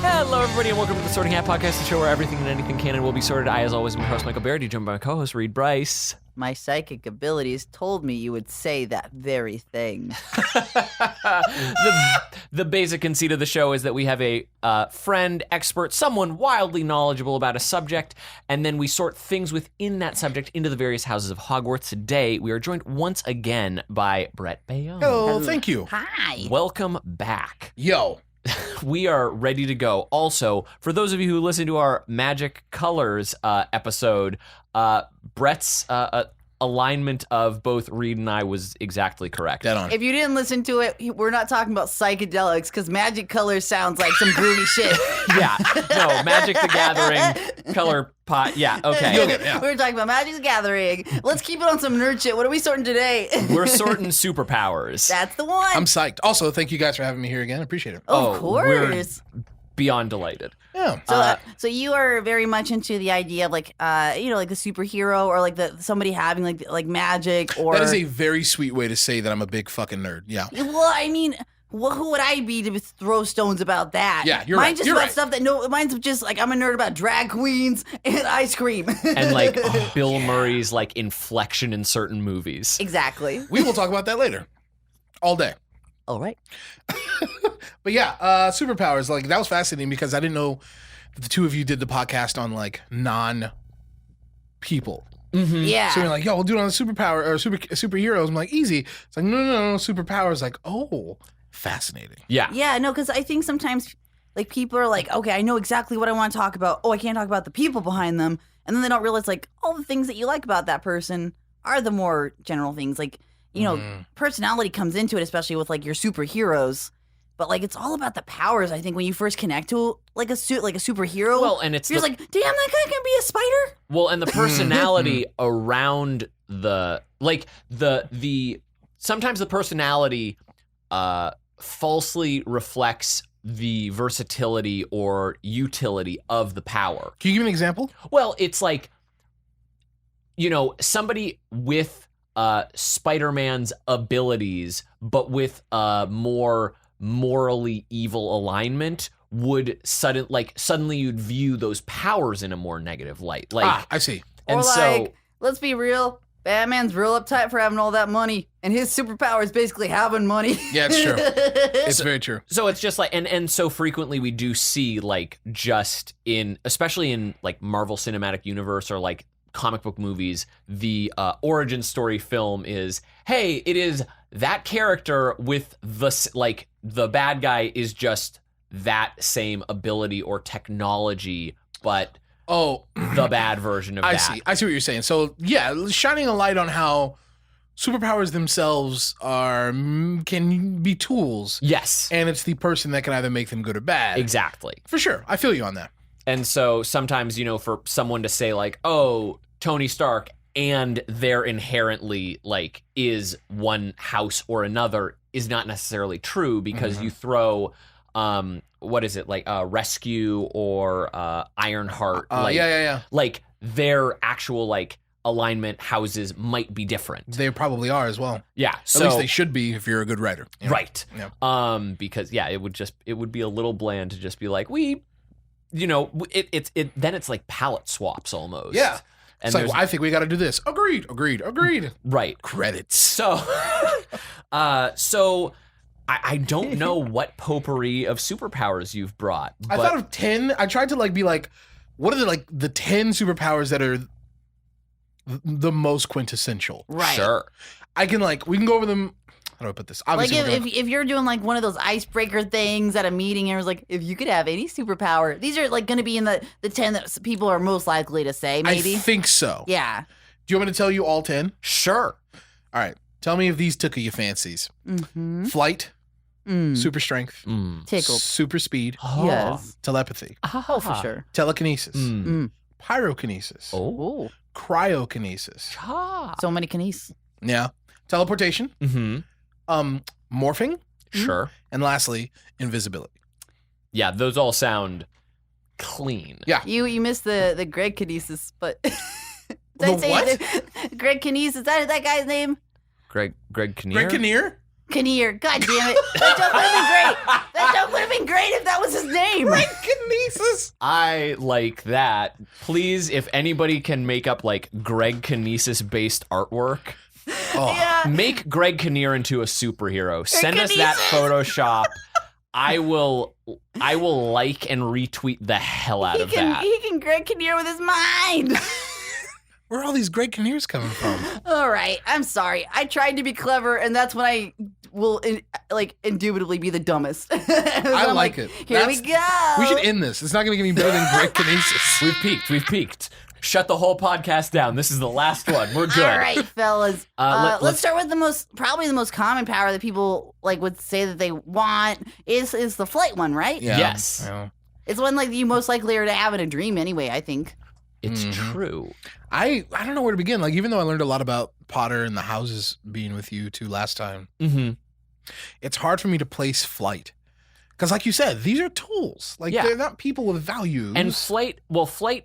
Hello, everybody, and welcome to the Sorting Hat Podcast, the show where everything and anything can and will be sorted. I, as always, am your host, Michael Barryte, joined by my co-host, Brice. My psychic abilities told me you would say that very thing. The basic conceit of the show is that we have a friend, expert, someone wildly knowledgeable about a subject, and then we sort things within that subject into the various houses of Hogwarts. Today, we are joined once again by Brett Bayonne. Oh, thank you. Hi. Welcome back. Yo. We are ready to go. Also, for those of you who listen to our Magic Colors episode, Brett's alignment of both Reed and I was exactly correct. Dead on. If you didn't listen to it, we're not talking about psychedelics because Magic Colors sounds like some groovy shit. Yeah. No, Magic the Gathering, color pot. Yeah, okay. Yeah. We were talking about Magic the Gathering. Let's keep it on some nerd shit. What are we sorting today? We're sorting superpowers. That's the one. I'm psyched. Also, thank you guys for having me here again. I appreciate it. Of We're course. beyond delighted. Yeah. So you are very much into the idea of like like the superhero or like somebody having like magic or That is a very sweet way to say that I'm a big fucking nerd. Yeah. Well, I mean, who would I be to throw stones about that? Yeah, you're Mine's right. just You're about right. stuff that mine's just like I'm a nerd about drag queens and ice cream. And like Bill Murray's like inflection in certain movies. Exactly. We will talk about that later. All day. All right. But yeah, superpowers, like that was fascinating because I didn't know that the two of you did the podcast on like non-people. Yeah. So we're like, yo, we'll do it on the superpower or superheroes. I'm like, easy. It's like, no, superpowers. Like, oh, fascinating. Yeah. Yeah, no, because I think sometimes like people are like, okay, I know exactly what I want to talk about. Oh, I can't talk about the people behind them. And then they don't realize like all the things that you like about that person are the more general things. Like, personality comes into it, especially with like your superheroes. But like it's all about the powers. I think when you first connect to like a superhero, Well, and it's you're just like, damn, that guy can be a spider. Well, and the personality around the sometimes the personality falsely reflects the versatility or utility of the power. Can you give me an example? Well, it's like, somebody with Spider-Man's abilities, but with more morally evil alignment would suddenly you'd view those powers in a more negative light. Like, I see. and Or so like, let's be real, Batman's real uptight for having all that money, and his superpower is basically having money. Yeah, it's true. It's very true. So it's just like, and so frequently we do see like just especially in like Marvel Cinematic Universe or like comic book movies, the origin story film is, hey, it is that character with the bad guy is just that same ability or technology, but the bad version of I that. see what you're saying. So yeah, shining a light on how superpowers themselves can be tools. Yes. And it's the person that can either make them good or bad. Exactly. For sure. I feel you on that. And so sometimes, for someone to say like, oh, Tony Stark and they're inherently like is one house or another is not necessarily true because you throw what is it, like Rescue or Ironheart, like their actual like alignment houses might be different. They probably are as well. Yeah, At least they should be if you're a good writer. Right. Yeah. Because it would be a little bland to just be like then it's like palette swaps almost. Yeah. And It's like, well, I think we got to do this. Agreed. Right. Credits. So, I don't know what potpourri of superpowers you've brought. I thought of 10. I tried to like be like, what are the 10 superpowers that are the most quintessential? Right. Sure. We can go over them. How do I put this? Like Obviously, if you're doing like one of those icebreaker things at a meeting and it was like, if you could have any superpower, these are like going to be in the 10 that people are most likely to say, maybe. I think so. Yeah. Do you want me to tell you all 10? Sure. All right. Tell me if these tickle your fancies. Mm-hmm. Flight, super strength, Tickled. super speed, Yes. telepathy, Oh, for sure. telekinesis, Mm. pyrokinesis, Oh. cryokinesis. So many kinese. Yeah. Teleportation, Mm-hmm. morphing, Sure. and lastly, invisibility. Yeah, those all sound clean. Yeah. You missed the Greg Kinesis, but The what? Greg Kinesis, is that guy's name? Greg Kinnear? Greg Kinnear? Kinnear. God damn it. That joke would have been great. That joke would have been great if that was his name. Greg I like that. Please, if anybody can make up like Greg Kinesis based artwork, Yeah. make Greg Kinnear into a superhero. Send us Kinesis. that Photoshop. I will like and retweet the hell out of that. He can Greg Kinnear with his mind. Where are all these Greg Kinnears coming from? All right, I'm sorry. I tried to be clever, and that's when I will indubitably be the dumbest. I like it. Here we go. We should end this. It's not going to get me better than Greg Kinesis. We've peaked. Shut the whole podcast down. This is the last one. We're good. All right, fellas. Let's start with the most common power that people would say that they want is the flight one, right? Yeah. Yes. Yeah. It's one you most likely are to have in a dream anyway, I think. It's true. I don't know where to begin. Like, even though I learned a lot about Potter and the houses being with you two last time, it's hard for me to place flight. Because like you said, these are tools. Like, they're not people with values. And flight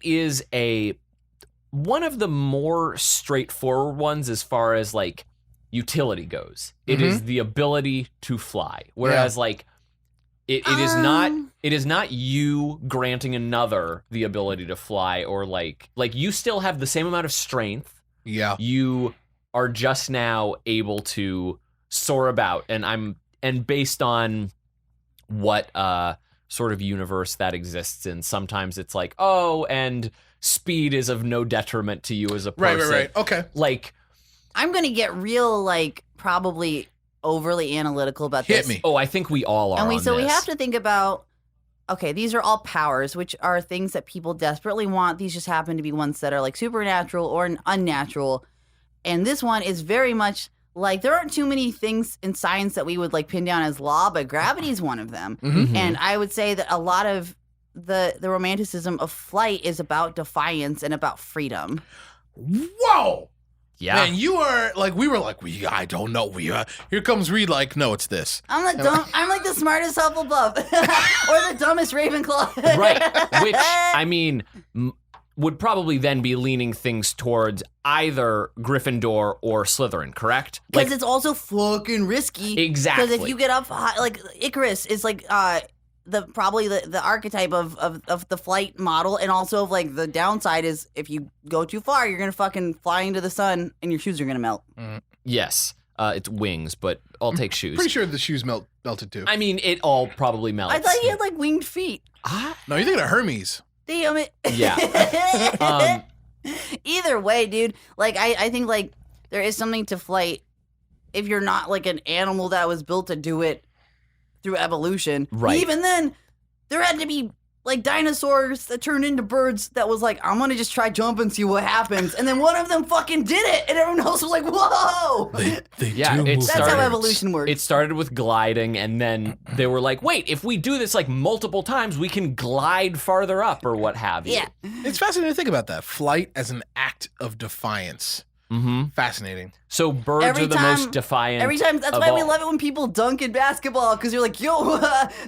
is one of the more straightforward ones as far as like utility goes. It is the ability to fly. Whereas like it is not you granting another the ability to fly, or like you still have the same amount of strength. Yeah. You are just now able to soar about, and based on what sort of universe that exists in, sometimes it's like, oh, and speed is of no detriment to you as a person. Right. Okay. Like, I'm gonna get real probably overly analytical about this. Hit me. oh, I think we all are. And we on this. have to think about, okay, these are all powers, which are things that people desperately want. These just happen to be ones that are like supernatural or unnatural. And this one is very much like, there aren't too many things in science that we would like pin down as law, but gravity is one of them. And I would say that a lot of the romanticism of flight is about defiance and about freedom. Whoa. Yeah. Man, you are like, we were like, I don't know. Here comes Reed, like, no, it's this. I'm like the smartest Hufflepuff or the dumbest Ravenclaw. Right. Which, I mean, would probably then be leaning things towards either Gryffindor or Slytherin, correct? Because it's also fucking risky. Exactly. Because if you get up high, like Icarus is like the archetype of the flight model, and also of like the downside is if you go too far, you're gonna fucking fly into the sun and your shoes are gonna melt. Yes. It's wings, but I'll take shoes. Pretty sure the shoes melted too. I mean, it all probably melts. I thought he had like winged feet. No, you're thinking of Hermes. Damn it. Yeah. Either way, dude. Like I think like there is something to flight if you're not like an animal that was built to do it through evolution. Right. Even then, there had to be like dinosaurs that turned into birds that was like, I'm gonna just try jump and see what happens. And then one of them fucking did it, and everyone else was like, whoa! They Yeah, do it move That's started- how birds. evolution works. It started with gliding, and then they were like, wait, if we do this like multiple times, we can glide farther up or what have you. Yeah. It's fascinating to think about that. Flight as an act of defiance. Mm-hmm. Fascinating. So birds Every are the time- most defiant. Every time, that's of why we all. love it when people dunk in basketball, because you're like, yo,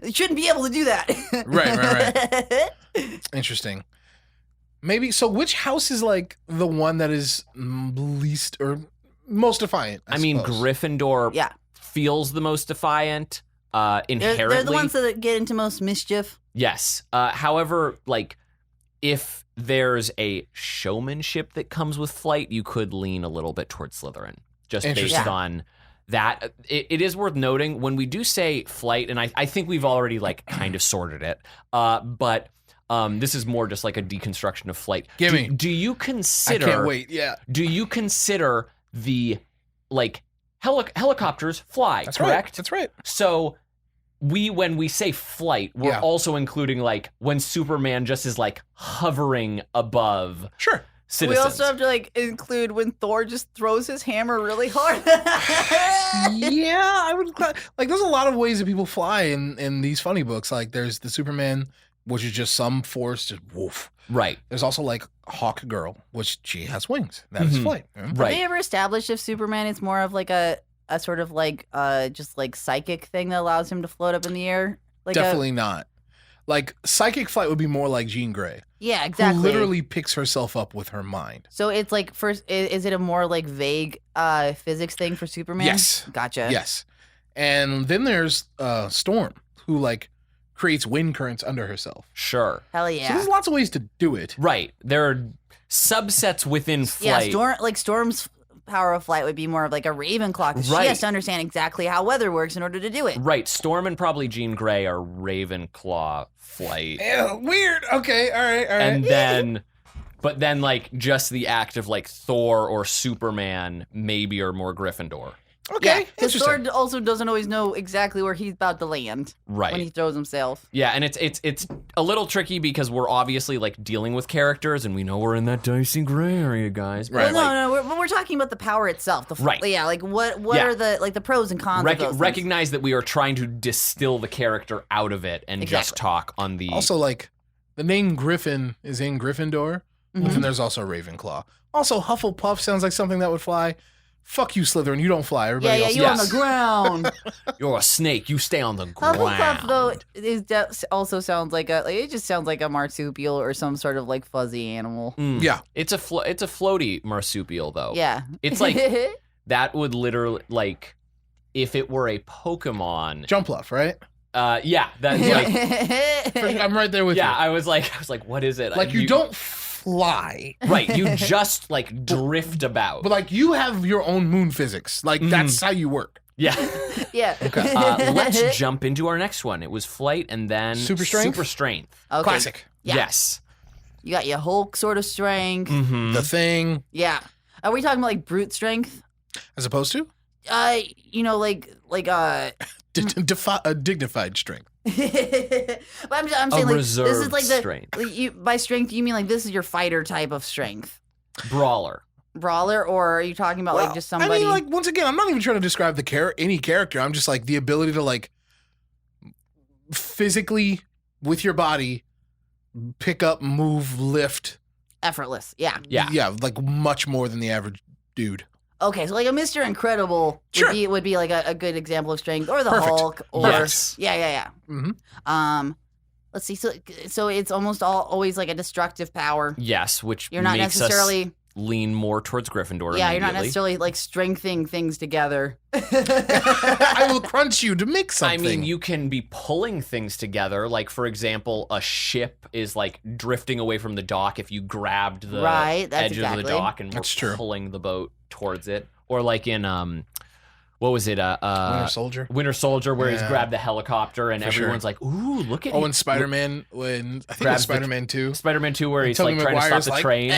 you shouldn't be able to do that. Right. Interesting. Maybe, so which house is like the one that is least or most defiant? I mean, suppose? Gryffindor Yeah. feels the most defiant inherently. They're the ones that get into most mischief. Yes. However, like, if there's a showmanship that comes with flight, you could lean a little bit towards Slytherin, just based Interesting. on that. It is worth noting when we do say flight, and I think we've already like kind of sorted it, but this is more just like a deconstruction of flight. Gimme. Do you I consider? can't wait. Yeah. Do you consider the like helicopters fly? That's correct. right. That's right. So when we say flight, we're Yeah. also including like when Superman just is like hovering above Sure. citizens. We also have to like include when Thor just throws his hammer really hard. Yeah, I would like. There's a lot of ways that people fly in these funny books. Like there's the Superman, which is just some force, just woof. right. There's also like Hawk Girl, which she has wings. That is Mhm. flight. Yeah. Have Right. they ever established if Superman is more of like a sort of like just like psychic thing that allows him to float up in the air? Like Definitely not. Like psychic flight would be more like Jean Grey, yeah, exactly. who literally picks herself up with her mind. So it's like first, is it a more like vague physics thing for Superman? Yes. Gotcha. Yes. And then there's Storm, who like creates wind currents under herself. Sure. Hell So yeah. there's lots of ways to do it. Right. There are subsets within flight. Yeah, Storm's power of flight would be more of like a Ravenclaw because Right. she has to understand exactly how weather works in order to do it. Right. Storm and probably Jean Grey are Ravenclaw flight. Ew, weird. Okay, all right. And then, but then like just the act of like Thor or Superman maybe are more Gryffindor. Okay, Because interesting. Thor also doesn't always know exactly where he's about to land Right. when he throws himself. Yeah, and it's a little tricky because we're obviously like dealing with characters, and we know we're in that dicey gray area, guys. Right. Well, no, we're talking about the power itself. Right. Yeah, like what Yeah. are the pros and cons of those things? Recognize that we are trying to distill the character out of it and just Exactly. talk on the. Also, like, the name Griffin is in Gryffindor, but then there's also Ravenclaw. Also, Hufflepuff sounds like something that would fly. Fuck you, Slytherin. You don't fly. Everybody else you does. on the ground. You're a snake. You stay on the ground. Hufflepuff though also sounds like it just sounds like a marsupial or some sort of like fuzzy animal. Mm. Yeah. It's a floaty marsupial though. Yeah, It's like that would literally like if it were a Pokemon. Jumpluff, right? Yeah, that's like I'm right there with yeah. you. I was like, what is it? Like, you don't fly, right. You just like drift about. but like you have your own moon physics. Like that's how you work. Yeah. yeah. Let's jump into our next one. It was flight and then Super strength? Super strength. Okay. Classic. Yeah. Yes. You got your Hulk sort of strength. Mm-hmm. The Thing, Yeah. Are we talking about like brute strength? as opposed to a dignified strength. but I'm saying like this is reserved like the strength. by strength you mean like this is your fighter type of strength, Brawler. brawler, or are you talking about like just somebody? I mean, like, once again, I'm not even trying to describe any character. I'm just like the ability to like physically with your body pick up, move, lift. Effortless. Yeah. Yeah. Yeah, like much more than the average dude. Okay, so like a Mr. Incredible Sure. would be like a good example of strength, or the Perfect. Hulk, or Yes. yeah. Mm-hmm. Let's see. So it's almost always like a destructive power. Yes, which You're not makes necessarily. us lean more towards Gryffindor. Yeah, you're not immediately. necessarily like strengthening things together. I will crunch you to make I something. mean, you can be pulling things together. Like, for example, a ship is like drifting away from the dock if you grabbed the Right, that's edge of the exactly. dock and That's were true. pulling the boat towards it. Or like in what was it? Winter Soldier. Winter Soldier, where he's Yeah. grabbed the helicopter and For sure. everyone's like, "Ooh, look at Oh, him." and Spider-Man, when I think it Grabs was the- Spider-Man 2. Spider-Man 2, where he's Tobey like trying to stop Maguire's the like, train.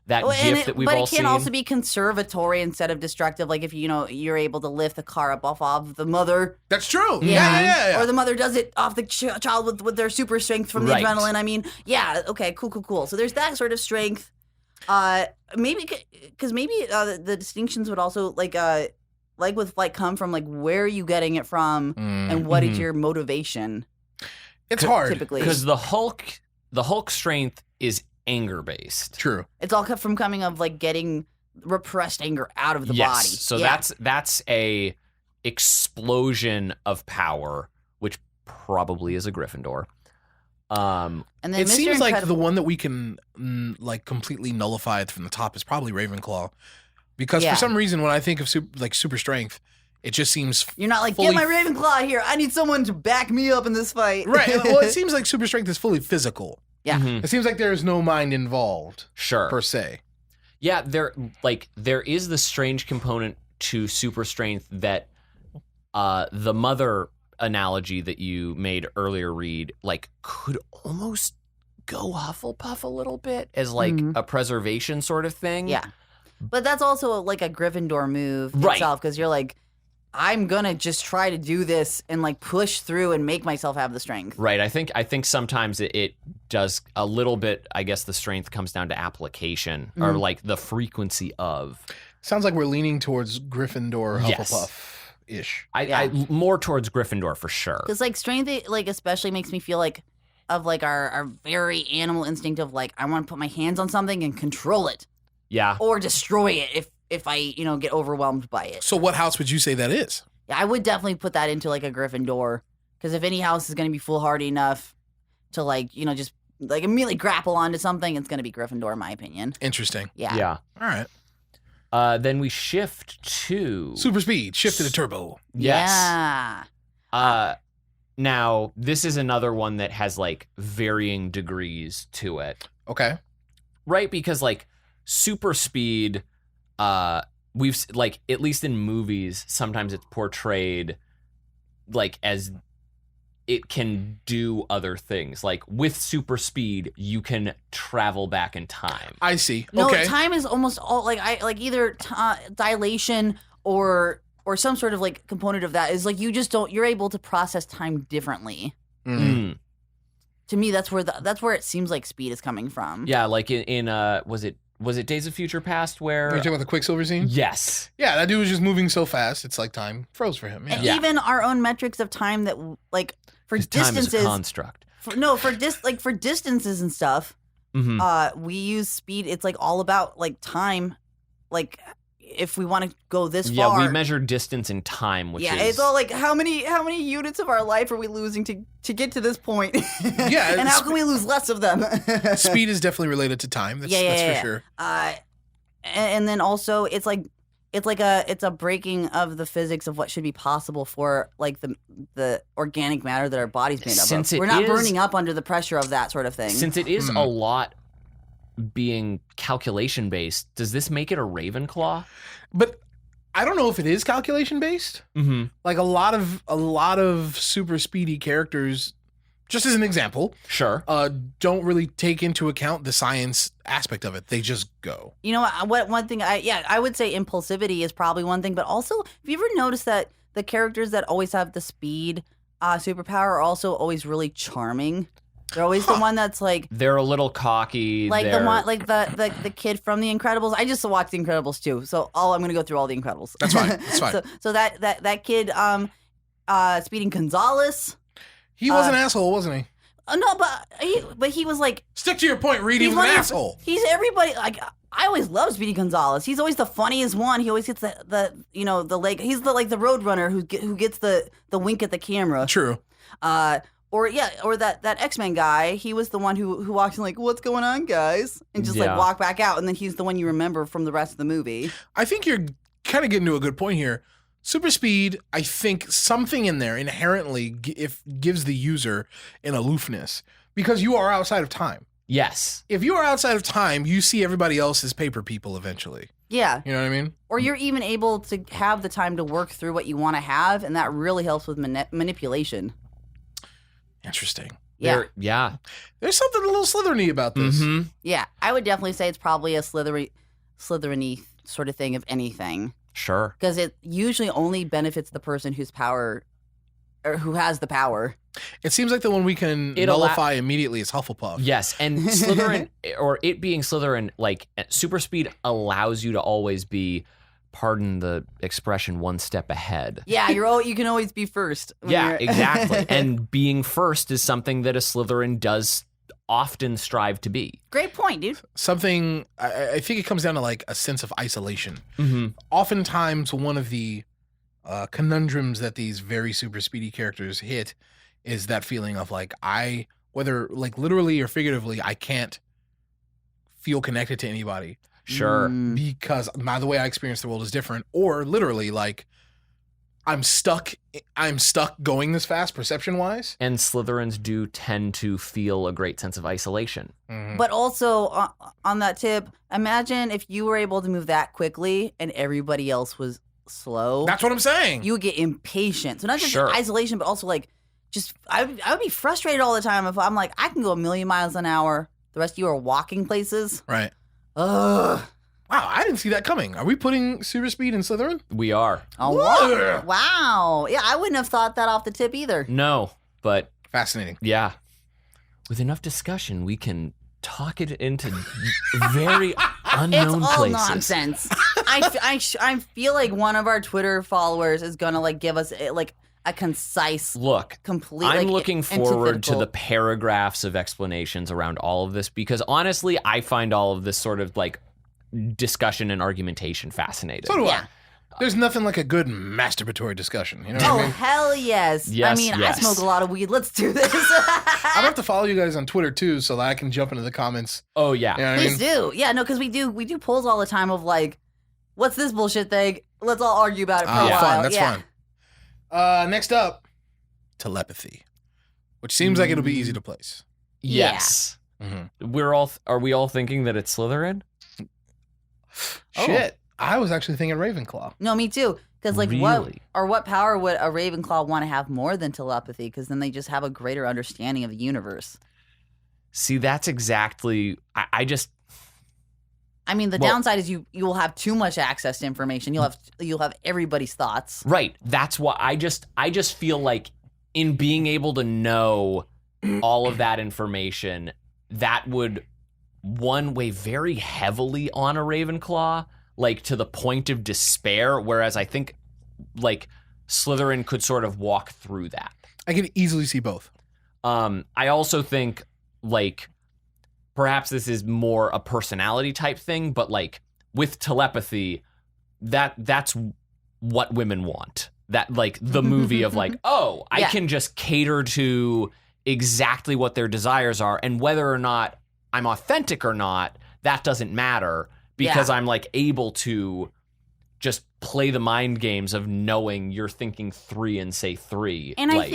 That Well, and gift that we've but all it can seen. also be conservatory instead of destructive. Like if you're able to lift the car up off of the mother. That's true. Yeah. Yeah. Or the mother does it off the child with their super strength from the Right. adrenaline. I mean, yeah, okay, cool. So there's that sort of strength. Maybe because the distinctions would also like with flight come from like where are you getting it from and what is your motivation It's hard. typically. Because the Hulk strength is anger based. True. It's all from coming of like getting repressed anger out of the Yes. body. So Yeah. that's a explosion of power, which probably is a Gryffindor. And then It Mr. seems like Incredible- the one that we can like completely nullify from the top is probably Ravenclaw, because Yeah. for some reason when I think of super strength, it just seems You're not like, fully- get my Ravenclaw here. I need someone to back me up in this fight. right. Well, it seems like super strength is fully physical. Yeah. Mhm. It seems like there is no mind involved Sure. per se. Yeah, there is the strange component to super strength that the mother analogy that you made earlier, Reed, like could almost go Hufflepuff a little bit as like Mhm. a preservation sort of thing. Yeah. But that's also like a Gryffindor move Right. itself because you're like, I'm gonna just try to do this and like push through and make myself have the strength. Right. I think sometimes it does a little bit. I guess the strength comes down to application or like the frequency of. Sounds like we're leaning towards Gryffindor, Yes. Hufflepuff-ish. I more towards Gryffindor for sure. Because like strength, like especially makes me feel like of like our very animal instinct of like I want to put my hands on something and control it Yeah. or destroy it if I get overwhelmed by it. So what house would you say that is? Yeah, I would definitely put that into like a Gryffindor because if any house is going to be foolhardy enough to like just like immediately grapple onto something, it's going to be Gryffindor in my opinion. Interesting. Yeah. Yeah. All right. Then we shift to Super speed, shifted to turbo. yes. Yeah. Now, this is another one that has like varying degrees to it. Okay. Right? Because like super speed, we've like, at least in movies, sometimes it's portrayed like as it can do other things. Like with super speed, you can travel back in time. I see. No, Okay. time is almost all like either dilation or some sort of like component of that is like you're able to process time differently. Mm-hmm. To me, that's where it seems like speed is coming from. Yeah, like in was it Days of Future Past where Are you talking about the Quicksilver scene? Yes. Yeah, that dude was just moving so fast, it's like time froze for him. Yeah. And even our own metrics of time that like for distances, time is a construct. For distances and stuff, we use speed. It's like all about like time, like if we want to go this far. Yeah, we measure distance in time, which is it's all like how many units of our life are we losing to get to this point? Yeah, and how can we lose less of them? Speed is definitely related to time. That's for sure. And then also it's a breaking of the physics of what should be possible for like the organic matter that our body's made up of. We're not burning up under the pressure of that sort of thing. Since it is a lot being calculation based, does this make it a Ravenclaw? But I don't know if it is calculation based. Mm-hmm. Like a lot of super speedy characters, just as an example, Sure. Don't really take into account the science aspect of it. They just go. You know what? One thing I would say impulsivity is probably one thing, but also have you ever noticed that the characters that always have the speed superpower are also always really charming? They're always the one that's like they're a little cocky. Like the one, like the kid from The Incredibles. I just watched The Incredibles too, so I'm gonna go through all The Incredibles. That's fine. That's fine. so that kid, Speeding Gonzalez. He was an asshole, wasn't he? No, but he was like stick to your point, Reed. He was an asshole. He's everybody like. I always love Speedy Gonzalez. He's always the funniest one. He always gets the leg. He's the road runner who gets the wink at the camera. True. Or that X-Men guy, he was the one who walks in like, what's going on, guys? And just like walk back out, and then he's the one you remember from the rest of the movie. I think you're kind of getting to a good point here. Super speed, I think something in there inherently gives the user an aloofness because you are outside of time. Yes. If you are outside of time, you see everybody else as paper people eventually. Yeah. You know what I mean? Or you're even able to have the time to work through what you want to have, and that really helps with manipulation. Interesting. Yeah. There's something a little Slytherin-y about this. Mm-hmm. Yeah. I would definitely say it's probably a Slytherin-y sort of thing, if anything. Sure. Because it usually only benefits the person whose power, or who has the power. It seems like the one we can nullify immediately is Hufflepuff. Yes, and Slytherin, or it being Slytherin, like super speed allows you to always be, pardon the expression, one step ahead. Yeah, you can always be first. Yeah, exactly. And being first is something that a Slytherin does often strive to be. Great point, dude. Something, I think it comes down to like a sense of isolation. Mm-hmm. Oftentimes, one of the conundrums that these very super speedy characters hit is that feeling of like, whether like literally or figuratively, I can't feel connected to anybody. Sure. Because the way I experience the world is different, or literally like I'm stuck going this fast perception wise. And Slytherins do tend to feel a great sense of isolation. Mm-hmm. But also on that tip, imagine if you were able to move that quickly and everybody else was slow. That's what I'm saying. You would get impatient. So not just Sure. isolation, but also like I would be frustrated all the time if I'm like, I can go 1,000,000 miles an hour. The rest of you are walking places. Right. Ugh. Wow, I didn't see that coming. Are we putting super speed in Slytherin? We are. Oh, Whoa. wow. Yeah, I wouldn't have thought that off the tip either. No, but Fascinating. yeah. With enough discussion, we can talk it into very unknown It's all places. nonsense. I feel like one of our Twitter followers is going to like give us like a concise, Look, complete. I'm like, looking forward to antithetical. the paragraphs of explanations around all of this because honestly, I find all of this sort of like discussion and argumentation fascinating. So do Yeah. I. There's nothing like a good masturbatory discussion. You know what Oh, I mean? hell yes. Yes, I mean, yes. I smoke a lot of weed. Let's do this. I'm have to follow you guys on Twitter too, so that I can jump into the comments. Oh yeah. You know what I Please mean? do. Yeah, no, because we do polls all the time of like, what's this bullshit thing? Let's all argue about it for a while. Fun. That's yeah. fun. Next up, telepathy. which seems like it'll be easy to place. Yes. Are we all thinking that it's Slytherin? Shit. I was actually thinking Ravenclaw. No, me too. Because like Really? what power would a Ravenclaw want to have more than telepathy? Because then they just have a greater understanding of the universe. See, that's exactly. I mean, the downside is you will have too much access to information. You'll have everybody's thoughts. Right. That's why I just feel like in being able to know all of that information, that would weigh very heavily on a Ravenclaw, like to the point of despair. Whereas I think like Slytherin could sort of walk through that. I can easily see both. I also think like perhaps this is more a personality type thing, but like with telepathy, that's what women want. That like the movie of like, oh, I can just cater to exactly what their desires are, and whether or not I'm authentic or not, that doesn't matter because I'm like able to just play the mind games of knowing you're thinking 3 and say 3. And like,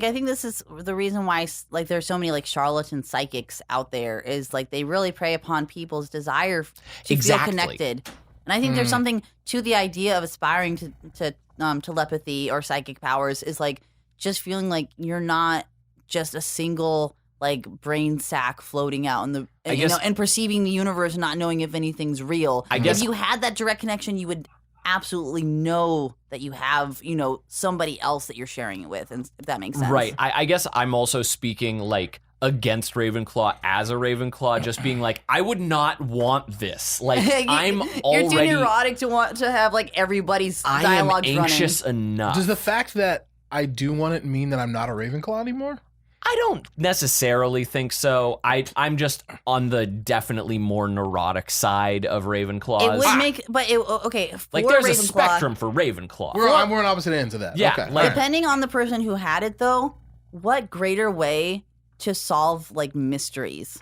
I think this is the reason why like there's so many like charlatan psychics out there is like they really prey upon people's desire to feel connected. And I think there's something to the idea of aspiring to telepathy or psychic powers is like just feeling like you're not just a single like brain sack floating out in the and perceiving the universe and not knowing if anything's real. I guess if you had that direct connection, you would absolutely know that you have, somebody else that you're sharing it with, and if that makes sense. Right. I guess I'm also speaking like against Ravenclaw as a Ravenclaw, just being like, I would not want this. Like I'm already you're too neurotic to want to have like everybody's dialogue running. I am anxious enough. Does the fact that I do want it mean that I'm not a Ravenclaw anymore? I don't necessarily think so. I'm just on the definitely more neurotic side of Ravenclaws. It would make, but okay. Like there's a spectrum for Ravenclaw. We're on opposite ends of that. Yeah. Okay. Like, depending on the person who had it, though, what greater way to solve like mysteries?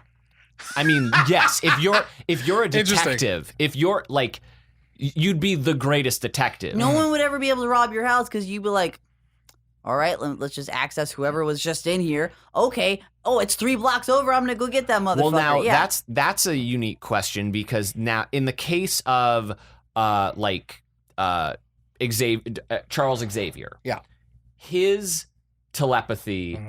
I mean, yes. If you're a detective, if you're like, you'd be the greatest detective. No one would ever be able to rob your house because you'd be like, all right, let's just access whoever was just in here. Okay. Oh, it's 3 blocks over. I'm going to go get that motherfucker. Well, now that's a unique question because now in the case of Charles Xavier, his telepathy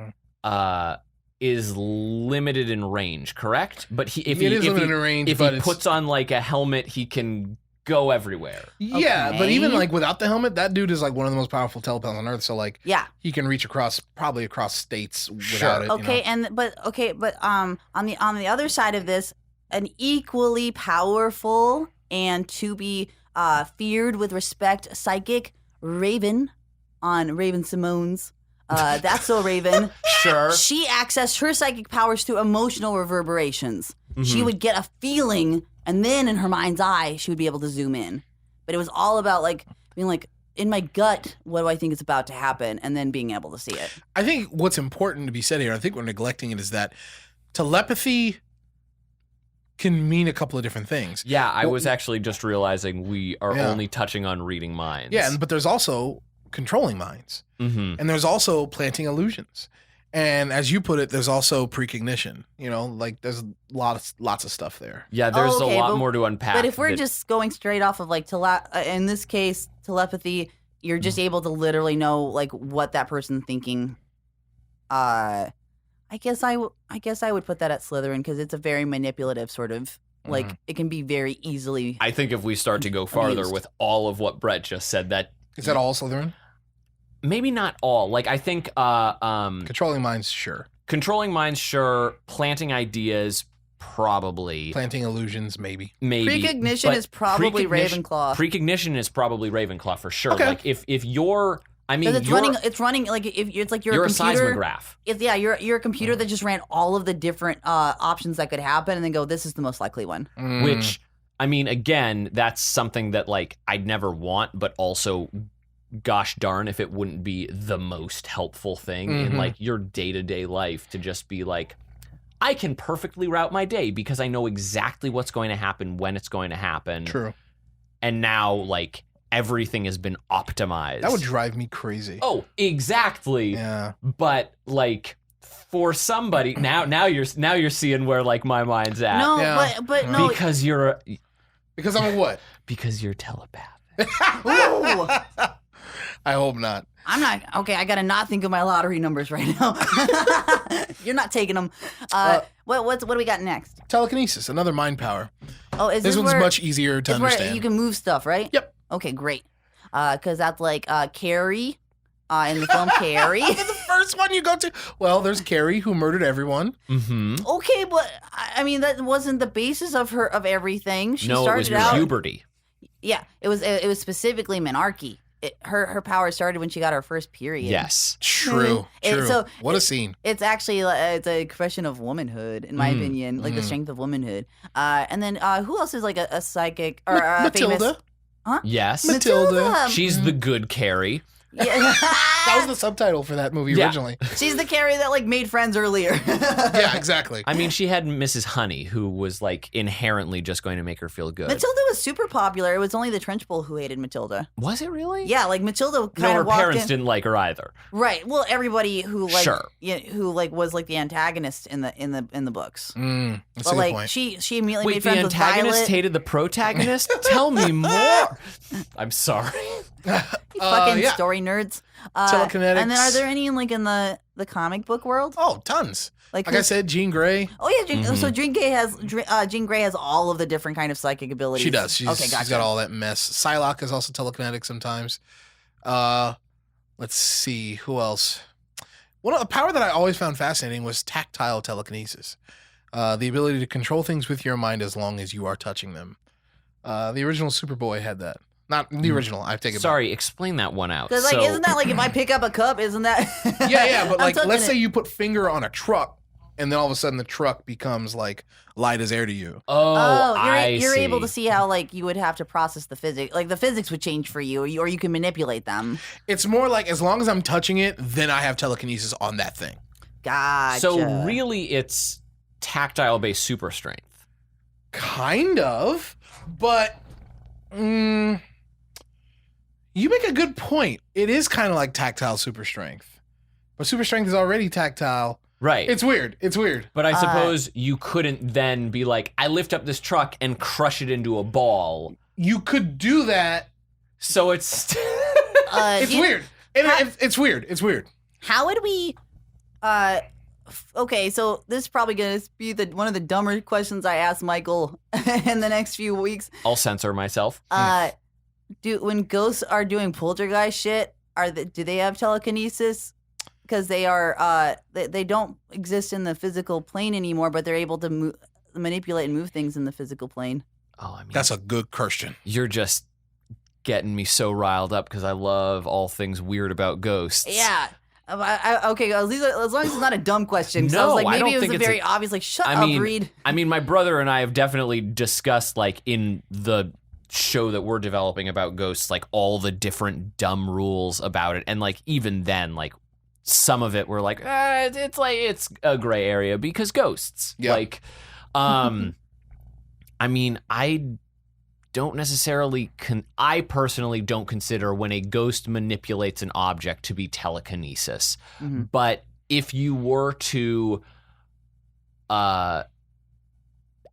is limited in range, correct? But if he puts on like a helmet, he can go everywhere. Yeah, but even like without the helmet, that dude is like one of the most powerful telepaths on Earth. So like, he can reach probably across states without it. Okay, but on the other side of this, an equally powerful and to be feared with respect psychic Raven on Raven Simone's. That's so Raven. Sure. She accessed her psychic powers through emotional reverberations. She would get a feeling. And then in her mind's eye, she would be able to zoom in. But it was all about like being like, in my gut, what do I think is about to happen? And then being able to see it. I think what's important to be said here, I think we're neglecting it, is that telepathy can mean a couple of different things. Yeah, I was actually just realizing we are only touching on reading minds. Yeah, but there's also controlling minds. And there's also planting illusions. And as you put it, there's also precognition. Like there's lots of stuff there. Yeah, there's a lot more to unpack. But if we're just going straight off of like in this case telepathy, you're just able to literally know like what that person's thinking. I guess I would put that at Slytherin because it's a very manipulative sort of like it can be very easily. I think if we start to go farther with all of what Brett just said, that is that all Slytherin? Maybe not all. Like I think controlling minds, sure. Controlling minds, sure. Planting ideas, probably. Planting illusions, maybe. Precognition is probably Ravenclaw. Precognition is probably Ravenclaw for sure. Okay. Like if you're, I mean, it's running like if it's like you're a computer. A seismograph. You're a computer that just ran all of the different options that could happen, and then go, this is the most likely one. Which, I mean, again, that's something that like I'd never want, but also. Gosh darn if it wouldn't be the most helpful thing in like your day-to-day life to just be like, I can perfectly route my day because I know exactly what's going to happen when it's going to happen. True. And now like everything has been optimized. That would drive me crazy. Oh, exactly. Yeah. But like for somebody now you're seeing where like my mind's at. No, Yeah. but no. Because I'm a what? because you're telepathic. Ooh. I hope not. I'm not okay. I gotta not think of my lottery numbers right now. You're not taking them. What do we got next? Telekinesis, another mind power. Oh, is This one's where, much easier to is where understand. you can move stuff, right? Yep. Okay, great. Because that's like Carrie in the film Carrie. The first one you go to. Well, there's Carrie who murdered everyone. Mm-hmm. Okay, but I mean that wasn't the basis of everything. She No, it started was your out. puberty. Yeah, it was specifically menarche. Her power started when she got her first period. Yes. True. So what a scene. It's actually it's a question of womanhood, in my opinion, like the strength of womanhood. And then who else is like a psychic or Matilda. famous? Huh? Yes. Matilda. She's the good Carrie. Yeah. That was the subtitle for that movie Yeah. originally. She's the Carrie that like made friends earlier. Yeah, exactly. I mean, she had Mrs. Honey, who was like inherently just going to make her feel good. Matilda was super popular. It was only the Trenchbull who hated Matilda. Was it really? Yeah, like Matilda No, kind her of walked parents in. didn't like her either. Right. Well, everybody who like Sure. who like was like the antagonist in the books. That's But a good like point. she immediately Wait, made the friends with antagonist Violet. hated the protagonist? Tell me more. I'm sorry. You fucking yeah. story nerds. Telekinetics. And then are there any like in the comic book world? Oh, tons. Like I who's- said, Jean Grey. Oh yeah, so Jean Grey has all of the different kind of psychic abilities. She does. Okay, She's gotcha. got all that mess. Psylocke is also telekinetic sometimes. Let's see. Who else? A power that I always found fascinating was tactile telekinesis. The ability to control things with your mind as long as you are touching them. The original Superboy had that. Not the original. I take it Sorry, explain that one out. Because like, isn't that like if I pick up a cup, isn't that? back. Yeah, but I'm like, touching let's say it. you put finger on a truck, and then all of a sudden the truck becomes like light as air to you. Oh, you're I able to see. see how like you would have to process the physics, like the physics would change for you, or you can manipulate them. It's more like as long as I'm touching it, then I have telekinesis on that thing. Gotcha. So really, it's tactile-based super strength. Kind of, but you make a good point. It is kind of like tactile super strength, but super strength is already tactile. Right. It's weird. It's weird. But I suppose you couldn't then be like, I lift up this truck and crush it into a ball. You could do that. So it's... It's weird. It's weird. It's weird. How would we? Okay, so this is probably gonna be one of the dumber questions I ask Michael in the next few weeks. I'll censor myself. When ghosts are doing poltergeist shit, do they have telekinesis? Because they are they don't exist in the physical plane anymore, but they're able to manipulate and move things in the physical plane. Oh, I mean, That's a good question. you're just getting me so riled up because I love all things weird about ghosts. Yeah. Okay, as long as it's not a dumb question. 'Cause I No, was like, I maybe don't it was think a it's very obvious, like, shut I up, mean, Reed. I mean, my brother and I have definitely discussed, like, in the show that we're developing about ghosts, like, all the different dumb rules about it. And, like, even then, like, some of it we're like, it's a gray area because ghosts. Yeah. Like, I mean, I don't necessarily I personally don't consider when a ghost manipulates an object to be telekinesis. Mm-hmm. But if you were to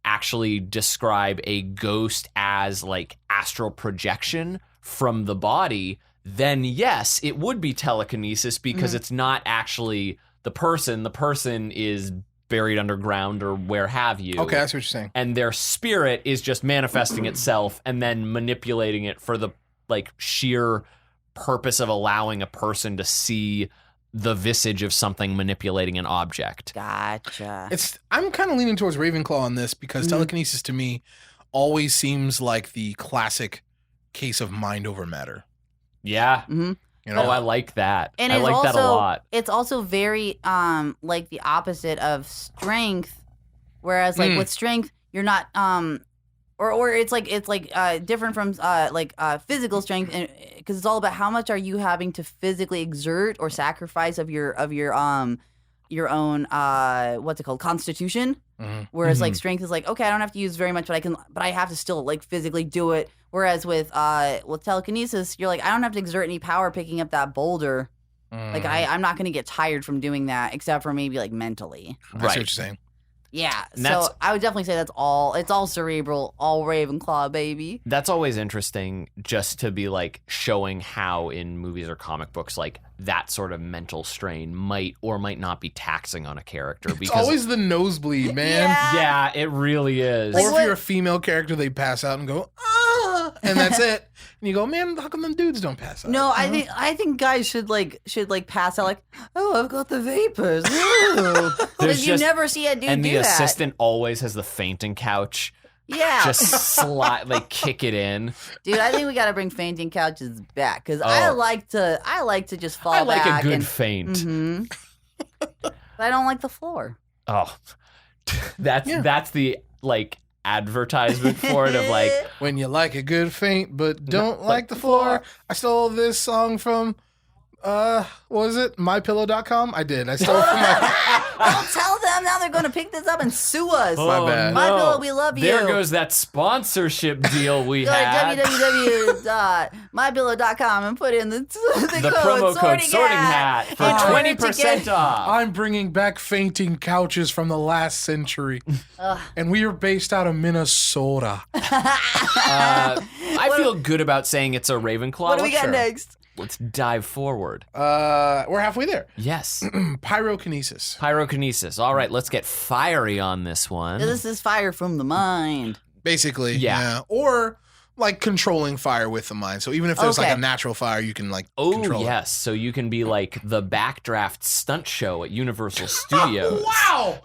actually describe a ghost as like astral projection from the body, then yes, it would be telekinesis because it's not actually the person. The person is buried underground or where have you. Okay, I see what you're saying. And their spirit is just manifesting itself and then manipulating it for the like sheer purpose of allowing a person to see the visage of something manipulating an object. Gotcha. I'm kind of leaning towards Ravenclaw on this because telekinesis to me always seems like the classic case of mind over matter. Yeah. Mm-hmm. You know? Oh, I like that. And I it's like also, that a lot. It's also very like the opposite of strength, whereas like with strength you're not or it's like different from physical strength, because it's all about how much are you having to physically exert or sacrifice of your your own what's it called, constitution. Whereas like strength is like, okay, I don't have to use very much, but I have to still like physically do it. Whereas with telekinesis, you're like, I don't have to exert any power picking up that boulder. Like I'm not going to get tired from doing that, except for maybe like mentally. I see what you're saying. Yeah, so I would definitely say it's all cerebral, all Ravenclaw, baby. That's always interesting, just to be like showing how in movies or comic books, like that sort of mental strain might or might not be taxing on a character. It's always the nosebleed, man. Yeah, it really is. Or if you're a female character, they pass out and go, and that's it. And you go, man, how come them dudes don't pass out? No, I think guys should pass out like, oh, I've got the vapors. Because you never see a dude do that. And the assistant always has the fainting couch. Yeah. Just like kick it in. Dude, I think we got to bring fainting couches back because I like to just fall back. I like a good faint. But I don't like the floor. Oh, that's the like advertisement for it of like when you like a good faint but don't like the floor. I stole this song from what was it? MyPillow.com? I did. I stole it from Don't tell them now they're going to pick this up and sue us. My bad. My Pillow, we love you. There goes that sponsorship deal we had. www.mypillow.com and put in the promo code Sorting Hat for 20% off. I'm bringing back fainting couches from the last century. And we are based out of Minnesota. I feel good about saying it's a Ravenclaw. What do we got next? Let's dive forward. We're halfway there. Yes. Pyrokinesis. Pyrokinesis. All right, let's get fiery on this one. This is fire from the mind. Basically, yeah. Or like controlling fire with the mind. So even if there's like a natural fire, you can like control it. Yes. So you can be like the backdraft stunt show at Universal Studios. Wow!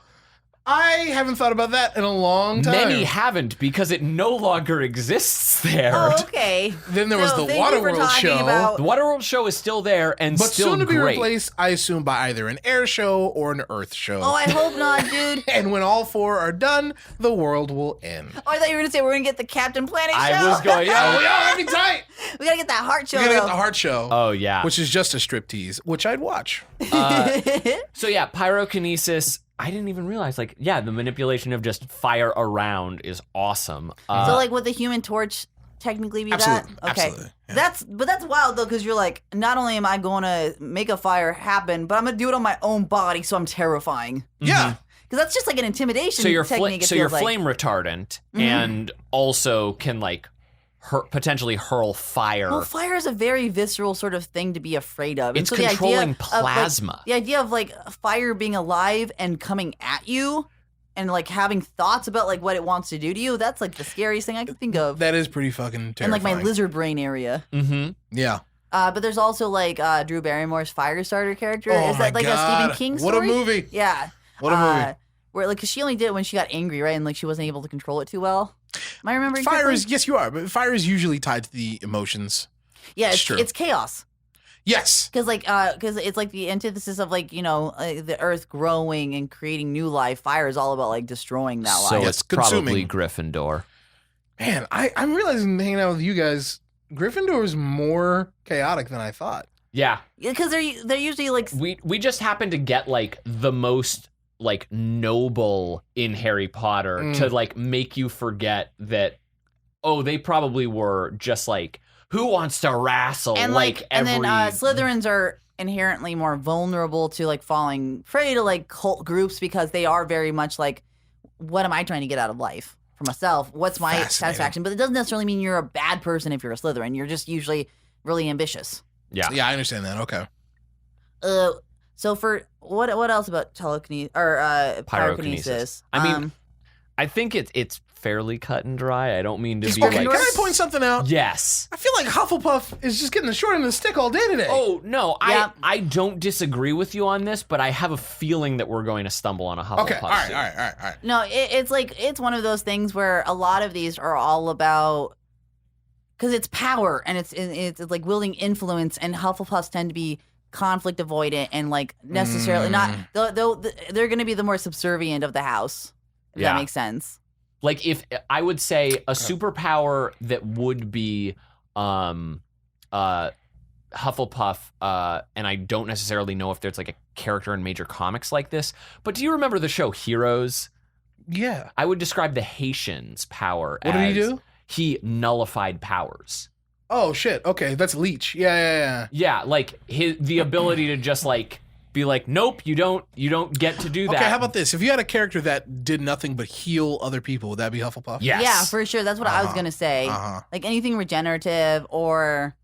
I haven't thought about that in a long time. Many haven't because it no longer exists there. Oh, okay. Then there was the Waterworld show. The Waterworld show is still there and but still soon to be great. replaced, I assume, by either an air show or an earth show. Oh, I hope not, dude. And when all four are done, the world will end. Oh, I thought you were going to say we're going to get the Captain Planet show. I was going, that'd be tight. We got to get that heart show. We got to get the heart show. Oh, yeah. Which is just a striptease, which I'd watch. So, yeah, pyrokinesis. I didn't even realize, like, yeah, the manipulation of just fire around is awesome. So, like, would the Human Torch technically be that? Okay. Absolutely. Yeah. That's wild, though, because you're like, not only am I going to make a fire happen, but I'm going to do it on my own body, so I'm terrifying. Yeah. Because that's just like an intimidation technique. So you're flame retardant and also can, like, potentially hurl fire. Well, fire is a very visceral sort of thing to be afraid of. It's so controlling plasma. The idea of like fire being alive and coming at you and like having thoughts about like what it wants to do to you, that's like the scariest thing I can think of. That is pretty fucking terrifying. And like my lizard brain area. Mm-hmm. Yeah. But there's also like Drew Barrymore's Firestarter character. Oh is that like God. a Stephen King story? What a movie. Yeah. What a movie. Where like, 'cause she only did it when she got angry, right? And like she wasn't able to control it too well. Am I remembering correctly? Yes, you are. But fire is usually tied to the emotions. Yeah, It's true. it's chaos. Yes. Because it's like the antithesis of like, you know, the earth growing and creating new life. Fire is all about like destroying that So life. it's probably Gryffindor. Man, I'm realizing hanging out with you guys, Gryffindor is more chaotic than I thought. Yeah. Because they're usually like... We just happen to get like the most like noble in Harry Potter to like make you forget that, oh, they probably were just like, who wants to wrestle? And and then Slytherins are inherently more vulnerable to like falling prey to like cult groups because they are very much like, what am I trying to get out of life for myself? What's my satisfaction? But it doesn't necessarily mean you're a bad person if you're a Slytherin. You're just usually really ambitious. Yeah, I understand that. Okay. So for what else about telekinesis or pyrokinesis? I mean, I think it's fairly cut and dry. I don't mean to be okay, like. Can I point something out? Yes. I feel like Hufflepuff is just getting the short end of the stick all day today. Oh no, yeah. I don't disagree with you on this, but I have a feeling that we're going to stumble on a Hufflepuff. Okay, all right. No, it's one of those things where a lot of these are all about. Because it's power and it's like wielding influence, and Hufflepuffs tend to be conflict avoidant and like necessarily not. They're going to be the more subservient of the house. If that makes sense. Like if I would say a superpower that would be Hufflepuff, and I don't necessarily know if there's like a character in major comics like this, but do you remember the show Heroes? Yeah. I would describe the Haitian's power as... What did he do? He nullified powers. Oh, shit. Okay, that's Leech. Yeah. Yeah, like the ability to just like be like, nope, you don't get to do that. Okay, how about this? If you had a character that did nothing but heal other people, would that be Hufflepuff? Yes. Yeah, for sure. That's what I was gonna say. Like anything regenerative, or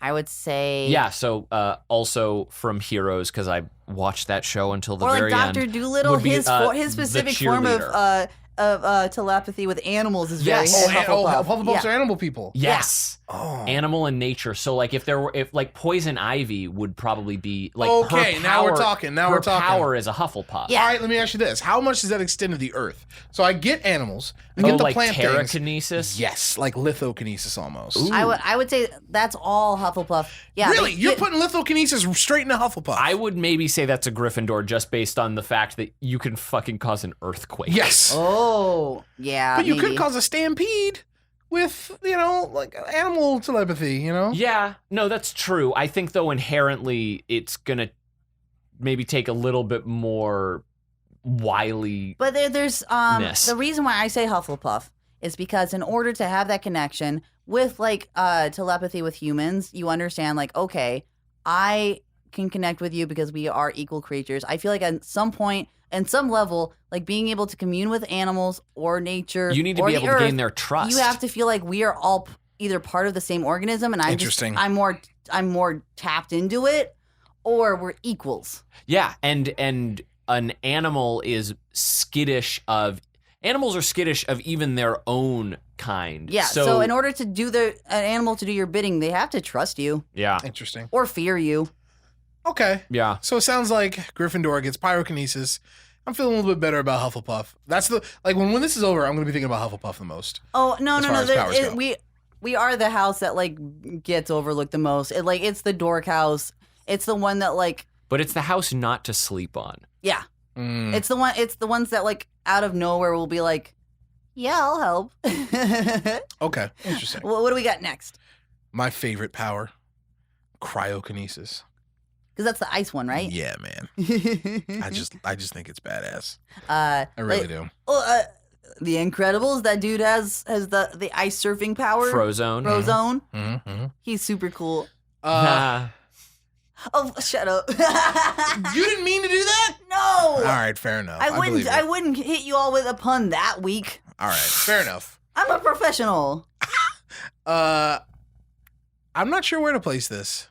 I would say Yeah. So also from Heroes, because I watched that show until the or very like end. Dr. Doolittle, would be, his the specific form cheerleader. of telepathy with animals is very Yes. Hufflepuff. Hufflepuffs are animal people. Yes. Oh. Animal and nature. So like if like Poison Ivy would probably be like Okay, her now we're power- talking. Now her we're talking. power is a Hufflepuff. Yeah. All right, let me ask you this. How much does that extend to the earth? So I get animals. I get the like plant things. telekinesis. Yes, like lithokinesis almost. Ooh. I would say that's all Hufflepuff. Yeah, Really? You're putting lithokinesis straight into Hufflepuff? I would maybe say that's a Gryffindor just based on the fact that you can fucking cause an earthquake. Yes. Oh, yeah. But you maybe. could cause a stampede with, like animal telepathy, Yeah, no, that's true. I think though inherently it's gonna maybe take a little bit more wily. But there's the reason why I say Hufflepuff is because in order to have that connection with like telepathy with humans, you understand like, okay, I can connect with you because we are equal creatures. I feel like at some point and some level, like being able to commune with animals or nature, You need to or be the able earth, to gain their trust. You have to feel like we are all either part of the same organism, and Interesting. I'm more tapped into it, or we're equals. Yeah, and an animal is skittish of animals are skittish of even their own kind. Yeah. So in order to do an animal to do your bidding, they have to trust you yeah, Interesting. or fear you. Okay. yeah. So it sounds like Gryffindor gets pyrokinesis. I'm feeling a little bit better about Hufflepuff. That's when this is over, I'm going to be thinking about Hufflepuff the most. Oh no As no far no! as powers go. We are the house that like gets overlooked the most. It's the dork house. It's the one that like But it's the house not to sleep on. yeah. Mm. It's the ones that like out of nowhere will be like, yeah, I'll help. Okay. Interesting. What do we got next? My favorite power, cryokinesis. Because that's the ice one, right? Yeah, man. I just think it's badass. I really do. The Incredibles. That dude has the ice surfing power. Frozone. Frozone. Mm-hmm. He's super cool. Nah. Oh, shut up! You didn't mean to do that? No. All right, fair enough. I believe wouldn't hit you all with a pun that week. All right, fair enough. I'm a professional. I'm not sure where to place this.